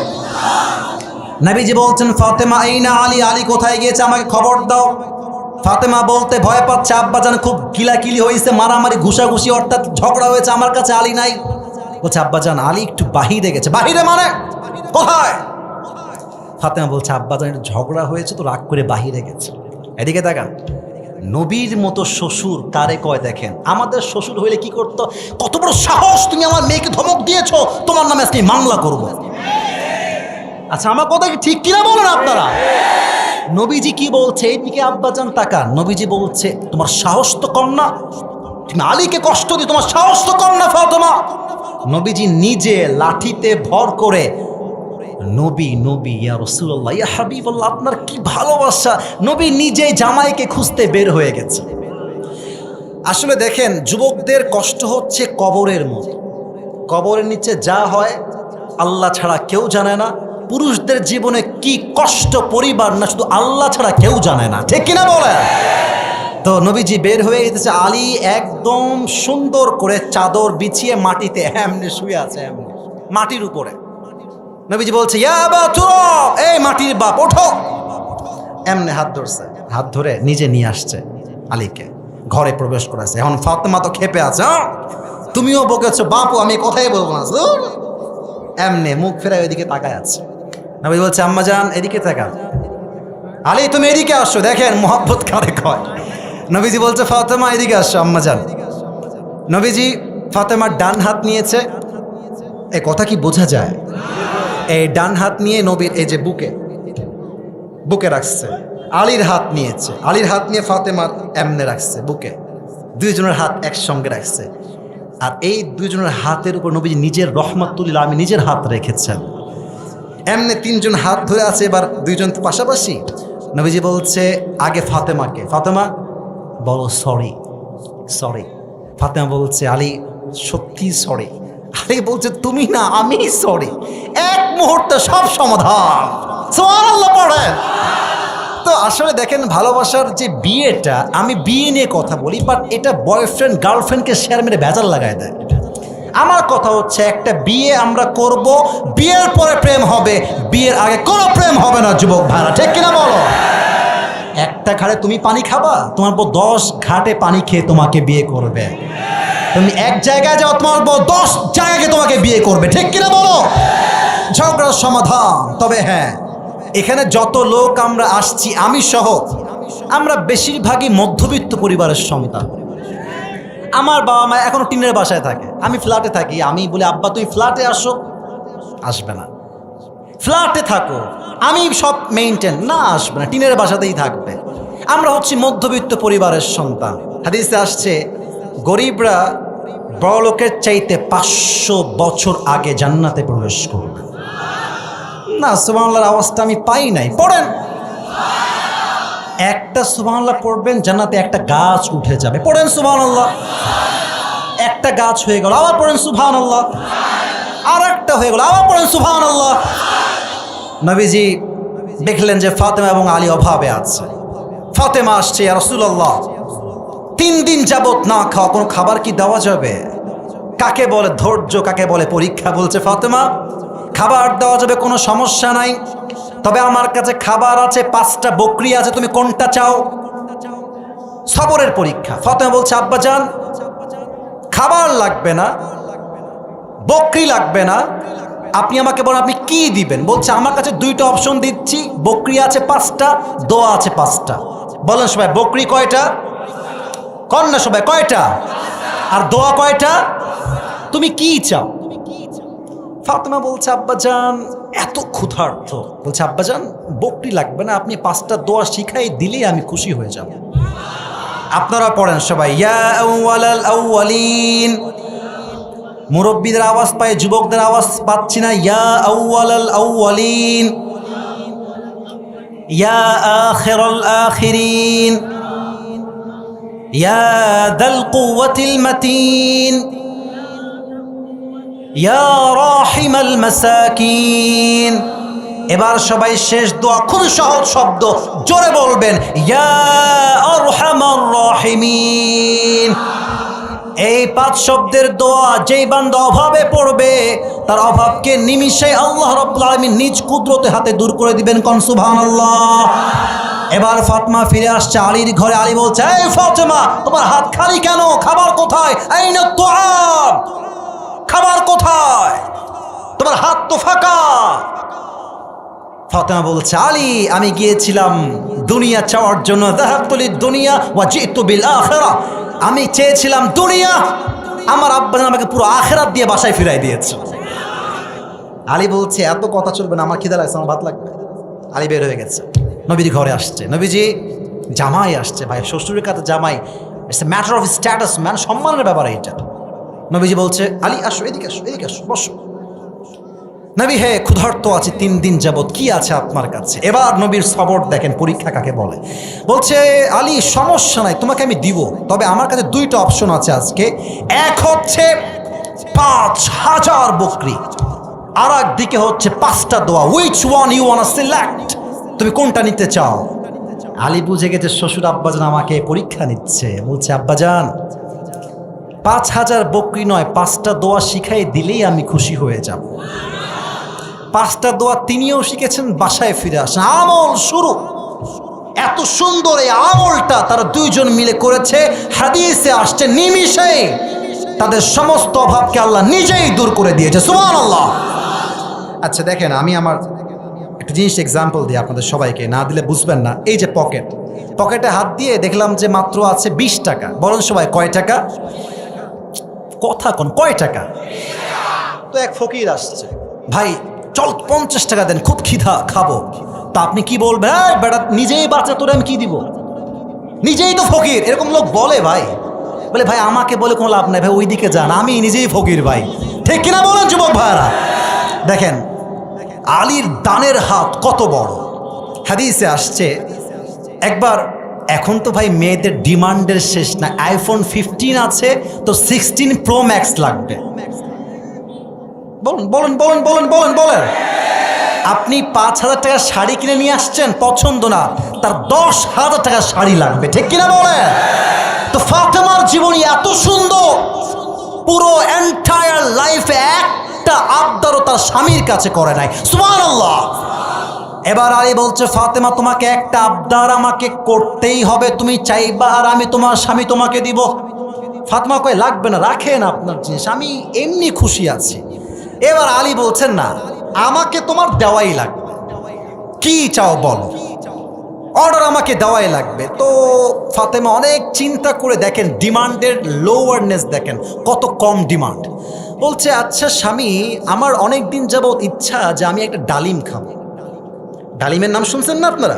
নবীজি বলছেন ফাতেমা আইনা আলী, আলী কোথায় গিয়েছে আমাকে খবর দাও। ফাতেমা বলতে ভয় পাচ্ছে, আব্বাজান খুব কিলাকিলি হয়েছে, মারামারি ঘুষাঘুষি অর্থাৎ ঝগড়া হয়েছে, আমার কাছে আলী নাই। বলছে আব্বাজান আলী একটু বাহিরে গেছে। বাহিরে মানে কোথায়? ফাতেমা বলছে আব্বাজান একটু ঝগড়া হয়েছে তো রাগ করে বাহিরে গেছে। এদিকে তাকান, নবীর মতো শ্বশুর কারে কয় দেখেন। আমাদের শ্বশুর হইলে কি করতো, কত বড় সাহস, তুমি আমার মেয়েকে ধমক দিয়েছো, তোমার নামে আজকে মামলা করব। আচ্ছা আমার কথা কি ঠিক কিনা বলেন আপনারা? নবীজি কি বলছে, এইদিকে আব্বাজান তাকান। নবীজি বলছে তোমার সাহস তো কম না, তুমি আলীকে কষ্ট দিও, তোমার সাহস তো কম না ফাতেমা। নবীজি নিজে লাঠিতে ভর করে, নবী নবী ইয়া রাসূলুল্লাহ ইয়া হাবিবাল্লাহ, আপনার কি ভালোবাসা। নবী নিজেই জামাইকে খুঁজতে বের হয়ে গেছে। আসলে দেখেন, যুবকদের কষ্ট হচ্ছে কবরের মতো, কবরের নিচে যা হয় আল্লাহ ছাড়া কেউ জানে না। পুরুষদের জীবনে কি কষ্ট পরিবার না, শুধু আল্লাহ ছাড়া কেউ জানে না, ঠিক কিনা বলে? তো নবীজি বের হয়ে গেছে, আলী একদম সুন্দর করে চাদর বিছিয়ে মাটিতে এমনি শুয়ে আছে, এমনি মাটির উপরে। নবীজি বলছে ইয়া বাতুরা, এই মাটির বাপ ওঠো। এমনি হাত ধরছে, হাত ধরে নিজে নিয়ে আসছে আলীকে, ঘরে প্রবেশ করেছে। এখন ফাতেমা তো খেপে আছে, তুমিও বকেছো বাপু, আমি কথাই বলবো না। এমনি মুখ ফেরায় ওইদিকে তাকায় আছে। নবী বলছে আম্মাজান এদিকে তাকান, আলী তুমি এদিকে আসো। দেখেন মোহাব্বত কারে কয়। নবীজি বলছে ফাতেমা এদিকে আসো আম্মাজান। নবীজি ফাতেমার ডান হাত নিয়েছে, এই কথা কি বোঝা যায়? এই ডান হাত নিয়ে নবীর এই যে বুকে রাখছে। আলীর হাত নিয়েছে, আলীর হাত নিয়ে ফাতেমার এমনে রাখছে বুকে, দুইজনের হাত একসঙ্গে রাখছে। আর এই দুইজনের হাতের উপর নবীজি নিজের রহমাতুল্লিল আলামিন নিজের হাত রেখেছেন। এমনি তিনজন হাত ধরে আছে, এবার দুইজন পাশাপাশি। নবীজি বলছে আগে ফাতেমাকে, ফাতেমা বলো সরি। ফাতেমা বলছে আলী সত্যি সরি। আলী বলছে তুমি না আমি সরি, এক মুহূর্তে সব সমাধান। সুবহানাল্লাহ পড়েন। তো আসলে দেখেন ভালোবাসার যে বিয়েটা, আমি বিয়ে নিয়ে কথা বলি, বাট এটা বয়ফ্রেন্ড গার্লফ্রেন্ডকে শেয়ার মেরে ভেজাল লাগায় দেয়। আমার কথা হচ্ছে একটা বিয়ে আমরা করব, বিয়ের পরে প্রেম হবে, বিয়ের আগে কোনো প্রেম হবে না যুবক ভাইরা, ঠিক কিনা বলো? একটা ঘাটে তুমি পানি খাবা, তোমার বউ 10 ঘাটে পানি খেয়ে তোমাকে বিয়ে করবে। তুমি এক জায়গায় যাও, তোমার বউ 10 জায়গায় তোমাকে বিয়ে করবে, ঠিক কিনা বলো? ঝগড়ার সমাধান। তবে হ্যাঁ, এখানে যত লোক আমরা আসছি, আমি সহ, আমরা বেশিরভাগই মধ্যবিত্ত পরিবারের সন্তান। আমার বাবা মা এখনো টিনের বাসায় থাকে, আমি ফ্ল্যাটে থাকি। আমি বলি, আব্বা তুই ফ্ল্যাটে আসো, আসবে না। ফ্ল্যাটে থাকো, আমি সব মেইনটেন, না আসবে না, টিনের বাসাতেই থাকবে। আমরা হচ্ছি মধ্যবিত্ত পরিবারের সন্তান। হাদিসে আসছে গরিবরা বড়লোকের চাইতে 500 বছর আগে জান্নাতে প্রবেশ করবে। না, সুবহানাল্লাহর আওয়াজটা আমি পাই নাই। পড়েন, একটা সুবহানাল্লাহ পড়বেন, জান্নাতে একটা গাছ উঠে যাবে। পড়েন সুবহানাল্লাহ। একটা গাছ হয়ে গেল, আবার পড়েন সুবহানাল্লাহ। আর একটা হয়ে গেল, আবার পড়েন সুবহানাল্লাহ। নবীজি দেখলেন যে ফাতেমা এবং আলী অভাবে আছে। ফাতেমা আসছে, ইয়া রাসূলুল্লাহ 3 দিন যাবত না খাওয়া, কোনো খাবার কি দেওয়া যাবে? কাকে বলে ধৈর্য, কাকে বলে পরীক্ষা। বলছে ফাতেমা, খাবার দেওয়া যাবে, কোনো সমস্যা নাই, তবে আমার কাছে খাবার আছে, 5টা বকরি আছে, তুমি কোনটা চাও? সবরের পরীক্ষা। ফাতেমা বলছে, আব্বাজান খাবার লাগবে না, বকরি লাগবে না, আপনি আমাকে বলেন আপনি কি দিবেন। বলছে, আমার কাছে 2টা অপশন দিচ্ছি, বকরি আছে 5টা, দোয়া আছে 5টা। বলেন সবাই, বকরি কয়টা? কন্যা সবাই কয়টা? আর দোয়া কয়টা? তুমি কি চাও? ফাতেমা বলছে, আব্বাজান এত ক্ষুধার্ত। বলছে, আব্বাজান বকরি লাগবে না, আপনি 5টা দোয়া শিখাই দিলেই আমি খুশি হয়ে যাব। আপনারা পড়েন সবাই, ইয়া আউয়ালাল আউয়ালিন। মুরব্বীদের আওয়াজ পায়, যুবকদের আওয়াজ পাচ্ছি না। ইয়া আউয়ালাল আউয়ালিন, ইয়া আখিরাল আখিরিন, ইয়া দাল কুওয়াতিল মাতিন, ইয়া রাহিমাল মাসাকিন। এবার সবাই শেষ দোয়া, খুব সহজ শব্দ, জোরে বলবেন, ইয়া আরহামার রাহিমিন। এই 5 শব্দের দোয়া যেই বান্দা অভাবে পড়বে, তার অভাবকে নিমিষে আল্লাহ রাব্বুল আলামিন নিজ কুদরতে হাতে দূর করে দিবেন। কোন সুবহানাল্লাহ। এবার ফাতেমা ফিরে আসছে আলীর ঘরে। আলী বলছে, এই ফাতেমা, তোমার হাত খালি কেন? খাবার কোথায়? আইনা তুআম, খাবার কোথায়? তোমার হাত তো ফাঁকা। ফাতেমা বলছে, আলী আমি গিয়েছিলাম দুনিয়া চাওয়ার জন্য, যাহাবতু লিদ দুনিয়া ওয়া জিতু বিল আখিরাহ। আমি চেয়েছিলাম দুনিয়া, আমার আব্বা আমাকে পুরো আখিরাত দিয়ে বাসায় ফিরাই দিয়েছে। আলী বলছে, এত কথা চলবে না, আমার খিদা লাগছে, আমার ভাত লাগবে। আলী বের হয়ে গেছে, নবীজি ঘরে আসছে। নবীজি জামাই আসছে, ভাই শ্বশুরের কাছে জামাই, it's a matter of status, man, সম্মানের ব্যাপার এইটা। নবীজি বলছে, আলী আসো, এদিকে আসো, এদিকে আসো, বসো। নবী, হে ক্ষুধার্ত আছে 3 দিন যাবত, কি আছে আপনার কাছে? এবার নবীর সবর দেখেন, পরীক্ষা কাকে বলে। বলছে, আলী সমস্যা নাই, তোমাকে আমি দিব, তবে আমার কাছে 2টা অপশন আছে আজকে। এক হচ্ছে 5000 বকরি, আর একদিকে হচ্ছে 5টা দোয়া। Which one you want select? তুমি কোনটা নিতে চাও? আলী বুঝে গেছে শ্বশুর আব্বাজান আমাকে পরীক্ষা নিচ্ছে। বলছে, আব্বাজান 5000 বকরি নয়, 5টা দোয়া শিখাই দিলেই আমি খুশি হয়ে যাব। 5টা দোয়া তিনিও শিখেছেন, বাসায় ফিরে আসেন, আমল শুরু। এত সুন্দর এই আমলটা তারা 2 জন মিলে করেছে। হাদিসে আসছে নিমিষে তাদের সমস্ত অভাবকে আল্লাহ নিজেই দূর করে দিয়েছে। সুবহানাল্লাহ। আচ্ছা দেখেন, আমি আমার একটা জিনিস এক্সাম্পল দিই আপনাদের সবাইকে, না দিলে বুঝবেন না। এই যে পকেটে হাত দিয়ে দেখলাম যে মাত্র আছে 20 টাকা। বলেন সবাই, কয় টাকা? কথা কোন, কয় টাকা? তো এক ফকির আসছে, ভাই চল 50 টাকা দেন, খুব খিদা, খাবো। তা আপনি কি বলবেন? বেটা নিজেই বাচ্চা, তোরে আমি কি দিব? নিজেই তো ফকির, এরকম লোক বলে। ভাই বলে, ভাই আমাকে বলে কোনো লাভ নাই ভাই, ওই দিকে যান, আমি নিজেই ফকির। ভাই ঠিক কিনা বলেন যুবক ভাইরা? দেখেন আলীর দানের হাত কত বড়। হাদিসে আসছে একবার, এখন তো ভাই মেয়েদের ডিমান্ডের শেষ না, আইফোন 15 আছে তো 16 প্রো ম্যাক্স লাগবে। বলেন বলেন বলেন বলেন বলেন বলেন। আপনি 5000 টাকার শাড়ি কিনে নিয়ে আসছেন, পছন্দ না, তার 10,000 টাকার শাড়ি লাগবে, ঠিক কিনা বলেন? তো ফাতেমার জীবনী এত সুন্দর, পুরো এন্টায়ার লাইফে একটা আবদারও তার স্বামীর কাছে করে নাই। সুবহানাল্লাহ। এবার আলী বলছে, ফাতেমা তোমাকে একটা আবদার আমাকে করতেই হবে, তুমি চাইবা আর আমি তোমার স্বামী তোমাকে দিব। ফাতেমা কয় লাগবে না, রাখেন আপনার জিনিস, আমি এমনি খুশি আছি। এবার আলী বলছেন না, আমাকে তোমার দেওয়াই লাগবে, কি চাও বলো, অর্ডার আমাকে দেওয়াই লাগবে। তো ফাতেমা অনেক চিন্তা করে দেখেন ডিমান্ডের লোয়ারনেস, দেখেন কত কম ডিমান্ড। বলছে আচ্ছা স্বামী, আমার অনেক দিন যাবৎ ইচ্ছা যে আমি একটা ডালিম খাবো। ডালিমের নাম শুনছেন না আপনারা?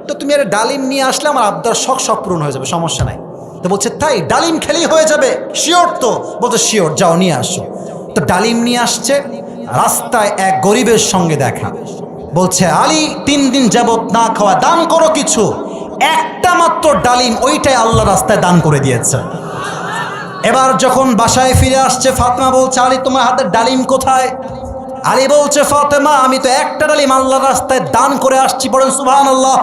তো তুমি একটা ডালিম নিয়ে আসলে আমার আবদার সব পূরণ হয়ে যাবে, সমস্যা নাই। তো বলছে তাই, ডালিম খেলেই হয়ে যাবে? শিওর তো? বলছে শিওর, যাও নিয়ে আসো। তো ডালিম নিয়ে আসছে, রাস্তায় এক গরিবের সঙ্গে দেখা। বলছে আলী 3 দিন যাবৎ না খাওয়া, দান করো কিছু। একটা মাত্র ডালিম, ওইটাই আল্লাহ রাস্তায় দান করে দিয়েছে। এবার যখন বাসায় ফিরে আসছে, ফাতেমা বলছে আলী তোমার হাতের ডালিম কোথায়? আলী বলছে ফাতেমা, আমি তো একটা ডালিম আল্লাহর রাস্তায় দান করে আসছি, বলেন সুবহানাল্লাহ।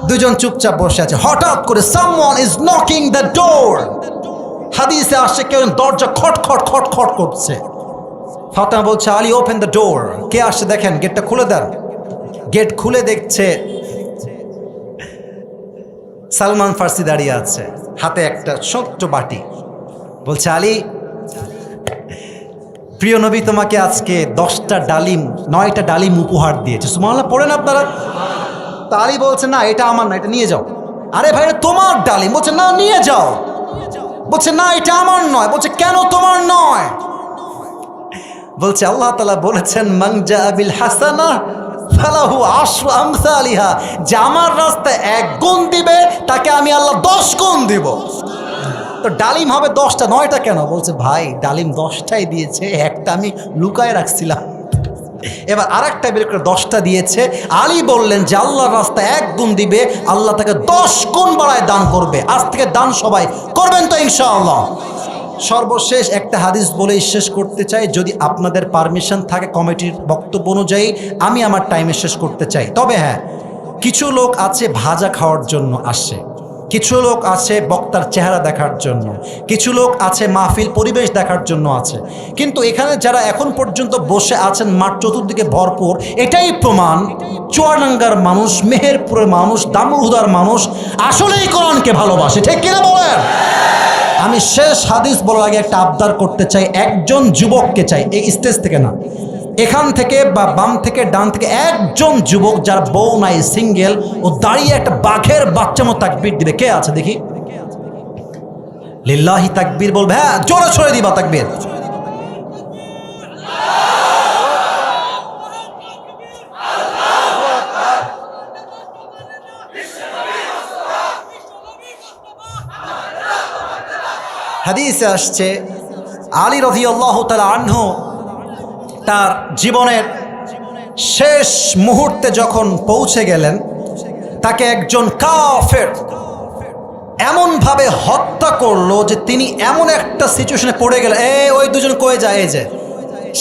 দুজন চুপচাপ বসে আছে। হঠাৎ করে someone is knocking the door. হাদিসে আসছে কেউ দরজা খট খট খট খট করছে। ফাতেমা বলছে আলী ওপেন দ্য ডোর। কে আসছে দেখেন, গেটটা খুলে দেন। গেট খুলে দেখছে সালমান ফার্সি দাঁড়িয়ে আছে, হাতে একটা ছোট্ট বাটি। বলছে আলী, প্রিয় নবী তোমাকে আজকে 10টা ডালিম 9টা ডালিম উপহার দিয়েছে। সুবহানাল্লাহ পড়েন আপনারা। তা আলী বলছে না এটা আমার না, এটা নিয়ে যাও। আরে ভাই এটা তোমার ডালিম। বলছে না নিয়ে যাও। বলছে না এটা আমার নয়। বলছে কেন তোমার নয়? বলছে আল্লাহ তাআলা বলেছেন মান জা বিল হাসানা ফালাহু আশরু আমসালিহা, যে আমার রাস্তায় 1 গুণ দিবে তাকে আমি আল্লাহ 10 গুণ দিব। তো ডালিম হবে 10টা, 9টা কেন? বলছে ভাই ডালিম 10টাই দিয়েছে, একটা আমি লুকায় রাখছিলাম। এবার আরেকটা বের করে 10টা দিয়েছে। আলী বললেন যে আল্লাহর রাস্তায় 1 গুণ দিবে, আল্লাহ তাকে 10 গুণ বাড়ায় দান করবে। আজ থেকে দান সবাই করবেন তো ইনশাআল্লাহ। সর্বশেষ একটা হাদিস বলেই শেষ করতে চাই, যদি আপনাদের পারমিশন থাকে কমিটির বক্তব্য অনুযায়ী আমি আমার টাইমে শেষ করতে চাই। তবে হ্যাঁ, কিছু লোক আছে ভাজা খাওয়ার জন্য আসে, কিছু লোক আছে বক্তার চেহারা দেখার জন্য, কিছু লোক আছে মাহফিল পরিবেশ দেখার জন্য আছে। কিন্তু এখানে যারা এখন পর্যন্ত বসে আছেন, মাঠ চতুর্দিকে ভরপুর, এটাই প্রমাণ চুয়াডাঙ্গার মানুষ, মেহেরপুরের মানুষ, দামুহুদার মানুষ আসলেই কোরআনকে ভালোবাসে। ঠিক কিনা বলেন? আমি শেষ হাদিস বলার আগে একটা আবদার করতে চাই, একজন যুবককে চাই, এই স্টেজ থেকে না, এখান থেকে বা বাম থেকে ডান থেকে একজন যুবক যার বউ নাই, সিঙ্গেল, ও দাঁড়িয়ে একটা বাঘের বাচ্চা মতো তাকবীর দিবে। কে আছে দেখি? লিল্লাহি তাকবীর বলবে। হ্যাঁ জোরে ছড়ে দিবা তাকবীর। হাদিসে আসছে আলী রাদিয়াল্লাহু তাআলা আনহু তার জীবনের শেষ মুহূর্তে যখন পৌঁছে গেলেন, তাকে একজন কাফের এমনভাবে হত্যা করলো যে তিনি এমন একটা সিচুয়েশনে পড়ে গেলেন। ওই দুজন কয়ে যায়, এই যে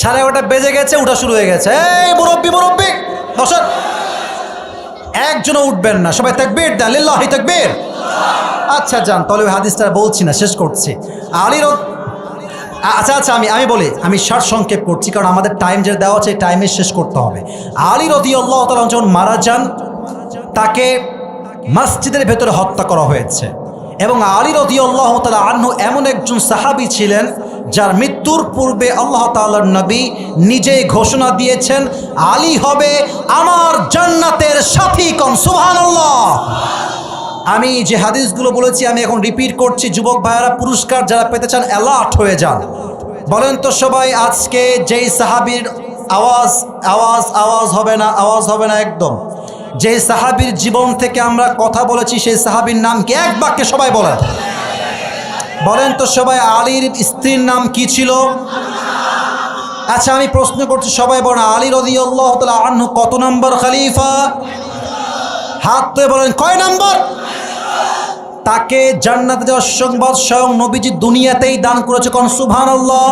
11:30 বেজে গেছে, উঠা শুরু হয়ে গেছে। এই মুরব্বি মুরব্বি বসেন, একজনও উঠবেন না, সবাই তাকবীর দেন, লিল্লাহি তাকবীর। আচ্ছা যান, তাহলে ওই হাদিসটা বলছি না, শেষ করছি। আচ্ছা আমি বলি, আমি সার সংক্ষেপ করছি, কারণ আমাদের টাইম যেটা দেওয়া আছে টাইমে শেষ করতে হবে। আলী রাদিয়াল্লাহু তাআলা যখন মারা যান, তাকে মসজিদের ভেতরে হত্যা করা হয়েছে। এবং আলী রাদিয়াল্লাহু তাআলা আনহু এমন একজন সাহাবী ছিলেন যার মৃত্যুর পূর্বে আল্লাহ তাআলার নবী নিজেই ঘোষণা দিয়েছেন, আলী হবে আমার জান্নাতের সাথী। কোন সুবহানাল্লাহ। আমি যে হাদিসগুলো বলেছি আমি এখন রিপিট করছি, যুবক ভাইয়েরা পুরস্কার যারা পেতে চান অ্যালার্ট হয়ে যান। বলেন তো সবাই, আজকে যেই সাহাবীর আওয়াজ হবে না একদম, যে সাহাবীর জীবন থেকে আমরা কথা বলেছি সেই সাহাবীর নাম কি? এক বাক্যে সবাই বলেন। বলেন তো সবাই, আলীর স্ত্রীর নাম কি ছিল? আচ্ছা আমি প্রশ্ন করছি, সবাই বলেন আলী রাদিয়াল্লাহু তাআলা আনহু কত নম্বর খলিফা? হাত তুলে বলেন কয় নম্বর? তাকে জান্নাতে যাওয়ার সংবাদ স্বয়ং নবীজি দুনিয়াতেই দান করেছে। কোন সুবহানাল্লাহ।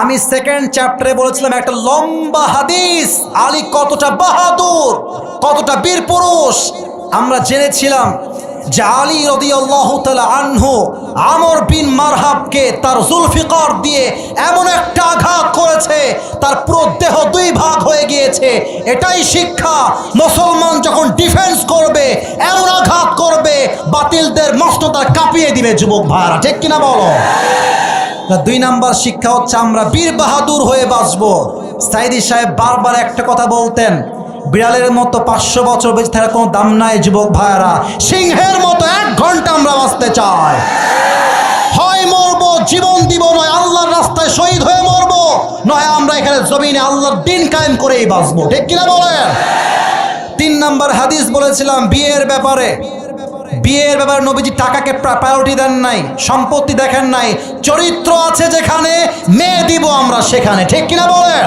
আমি সেকেন্ড চ্যাপ্টারে বলেছিলাম একটা লম্বা হাদিস, আলী কতটা বাহাদুর, কতটা বীর পুরুষ। আমরা জেনেছিলাম যে আলী রাদিয়াল্লাহু তাআলা আনহু আমর বিন মারহাবকে তার জুলফিকার দিয়ে এমন একটা আঘাত করেছে তার পুরো দেহ দুই ভাগ হয়ে গিয়েছে। এটাই শিক্ষা, মুসলমান যখন ডিফেন্স করবে এমন আঘাত করবে বাতিলদের মস্তটা কাঁপিয়ে দিবে। যুবক ভাইরা ঠিক কিনা বলো? দুই নাম্বার শিক্ষা হচ্ছে আমরা বীর বাহাদুর হয়ে বাঁচবো। সাইদি সাহেব বারবার একটা কথা বলতেন, বিড়ালের মতো 500 বছর বেঁচে থাকার কোনো দাম নাই। যুবক ভাইরা, সিংহের মতো 1 ঘন্টা আমরা বাঁচতে চাই। হয় মরবো, জীবন দিব, নয় আল্লাহর রাস্তায় শহীদ হয়ে মরবো, নয় আমরা এখানে জমিনে আল্লাহর দিন কায়েম করেই বাঁচবো। ঠিক কিনা বলেন? 3 নাম্বার হাদিস বলেছিলাম বিয়ের ব্যাপারে। বিয়ের ব্যাপারে নবীজি টাকাকে প্রায়োরিটি দেন নাই, সম্পত্তি দেখেন নাই, চরিত্র আছে যেখানে মেয়ে দিব আমরা সেখানে। ঠিক কিনা বলেন?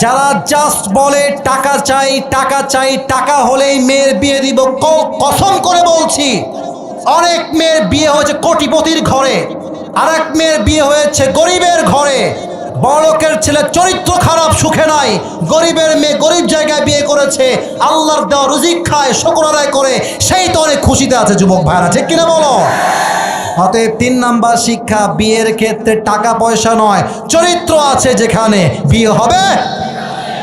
যারা জাস্ট বলে টাকা চাই টাকা চাই, টাকা হলেই মেয়ের বিয়ে দিব, কসম করে বলছি অনেক মেয়ের বিয়ে হয়েছে কোটিপতির ঘরে, আর এক মেয়ের বিয়ে হয়েছে গরিবের ঘরে। বড়লোকের ছেলে চরিত্র খারাপ, সুখে নাই, গরিবের মেয়ে গরিব জায়গায় বিয়ে করেছে, আল্লাহর দেওয়া রুজিক খায়, শুকর আদায় করে, সেই তো অনেক খুশিতে আছে। যুবক ভাইরা ঠিক কিনা বলো? অতএব 3 নাম্বার শিক্ষা, বিয়ের ক্ষেত্রে টাকা পয়সা নয়, চরিত্র আছে যেখানে বিয়ে হবে।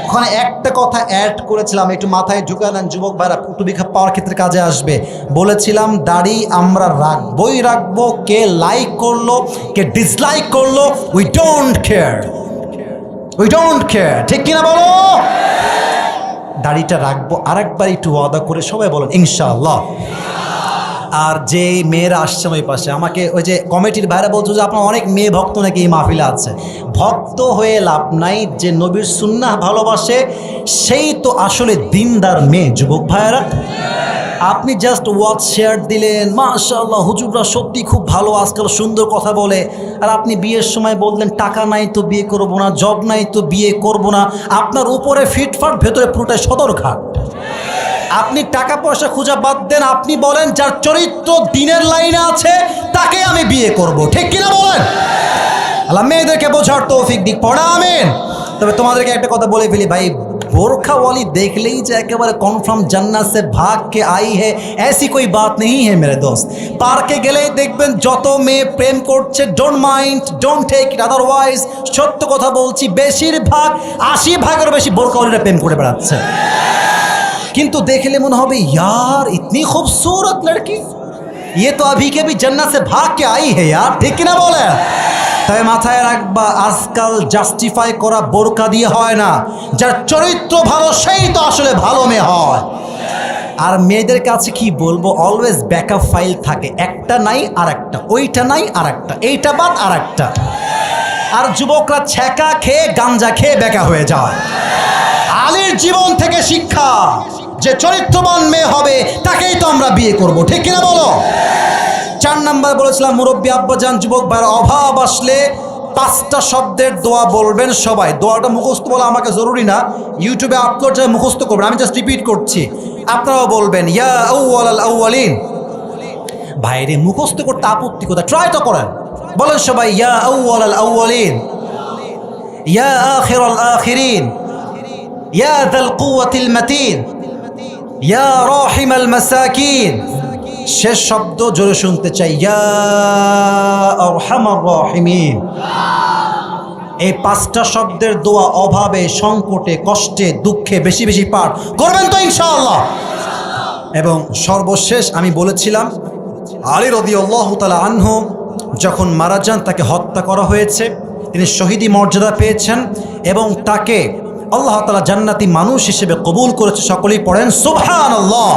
ওখানে একটা কথা অ্যাড করেছিলাম, একটু মাথায় ঢুকে নেন যুবক ভাইরা, টুবিখা পাওয়ার ক্ষেত্রে কাজে আসবে। বলেছিলাম দাড়ি আমরা রাখবই রাখবো, কে লাইক করলো কে ডিসলাইক করলো we don't care, we don't care. ঠিক কিনা বলো? দাড়িটা রাখবো। আরেকবার একটু ওয়াদা করে সবাই বলেন ইনশাআল্লাহ। আর যে মেয়েরা আসছেন ওই পাশে, আমাকে ওই যে কমিটির ভাইরা বলছো যে আপনার অনেক মেয়ে ভক্ত নাকি এই মাহফিলে আছে। ভক্ত হয়ে লাভ নাই, যে নবীর সুন্নাহ ভালোবাসে সেই তো আসলে দিনদার মেয়ে। যুবক ভাইয়েরা, আপনি জাস্ট ওয়াচ শেয়ার দিলেন, মাশাআল্লাহ হুজুররা সত্যি খুব ভালো, আজকাল সুন্দর কথা বলে, আর আপনি বিয়ের সময় বললেন টাকা নাই তো বিয়ে করব না, জব নাই তো বিয়ে করব না। আপনার উপরে ফিটফাট, ভেতরে পুরোটাই সদরঘাট। আপনি টাকা পয়সা খুঁজা বাদ দেন, আপনি বলেন যার চরিত্র দিনের লাইনে আছে তাকে আমি বিয়ে করব। ঠিক কিনা বলেন? আল্লাহ মেয়েদেরকে বোঝার তৌফিক দিক, পড়া আমিন। তবে তোমাদেরকে একটা কথা বলে ফেলি ভাই, বোরখাওয়ালি देखलेही যে একেবারে কনফার্ম জান্নাত से भाग के आई है ऐसी कोई बात नहीं है मेरे दोस्त। পার্কে গেলেই দেখবেন যত মেয়ে প্রেম করছে, don't mind, don't take it otherwise. সত্য কথা বলছি, বেশিরভাগ 80% বেশি বোরখাওয়ালিরা প্রেম করে বেড়াচ্ছে। किंतु देखले मन होबे यार इतनी खूबसूरत लड़की, ये तो अभी के भी जन्नत से भाग के आई है यार। ठीक ना बोले? तबे माथाय राखबा आजकल জাস্টিফাই করা বোরকা দিয়ে হয় না, যার চরিত্র ভালো সেই তো আসলে ভালো মেয়ে হয়। আর মেয়েদের কাছে কি বলবো, অলওয়েজ ব্যাকআপ ফাইল থাকে, একটা নাই আর একটা, ওইটা নাই আর একটা, এইটা বাদ আর একটা। আর যুবকরা ছ্যাঁকা খেয়ে গাঞ্জা খেয়ে বেকা হয়ে যায়। আলীর জীবন থেকে শিক্ষা, যে চরিত্রবান মেয়ে হবে তাকেই তো আমরা বিয়ে করব। ঠিক কিনা বলো? 4 নাম্বার বলেছিলাম মুরব্বী আব্বাজান, যুবক ভাইয়ের অভাব আসলে 5টা শব্দের দোয়া বলবেন সবাই। দোয়াটা মুখস্থ বলা আমাকে জরুরি না, ইউটিউবে আপলোড যা মুখস্থ করবেন, আমি জাস্ট রিপিট করছি, আপনারাও বলবেন ইয়া আউয়ালাল আউয়ালিন। ভাইরে মুখস্থ করতে আপত্তি কোথায়, ট্রাই তো করেন। বলেন সবাই ইয়া আউয়ালাল আউয়ালিন, ইয়া আখিরাল আখিরিন, ইয়া যাল কুওয়াতিল মাতিন, ইয়া রাহিমাল মাসাকিন। শেষ শব্দ জোরে শুনতে চাই, ইয়া আরহামার রাহিমিন। এই 5টা শব্দের দোয়া অভাবে, সংকটে, কষ্টে, দুঃখে বেশি বেশি পাঠ করবেন তো ইনশাআল্লাহ। এবং সর্বশেষ আমি বলেছিলাম আলী রাদিয়াল্লাহু তাআলা আনহু যখন মারা যান, তাকে হত্যা করা হয়েছে, তিনি শহীদি মর্যাদা পেয়েছেন এবং তাকে আল্লাহ তাআলা জান্নাতি মানুষ হিসেবে কবুল করেছে। সকলেই পড়েন সুবহানাল্লাহ।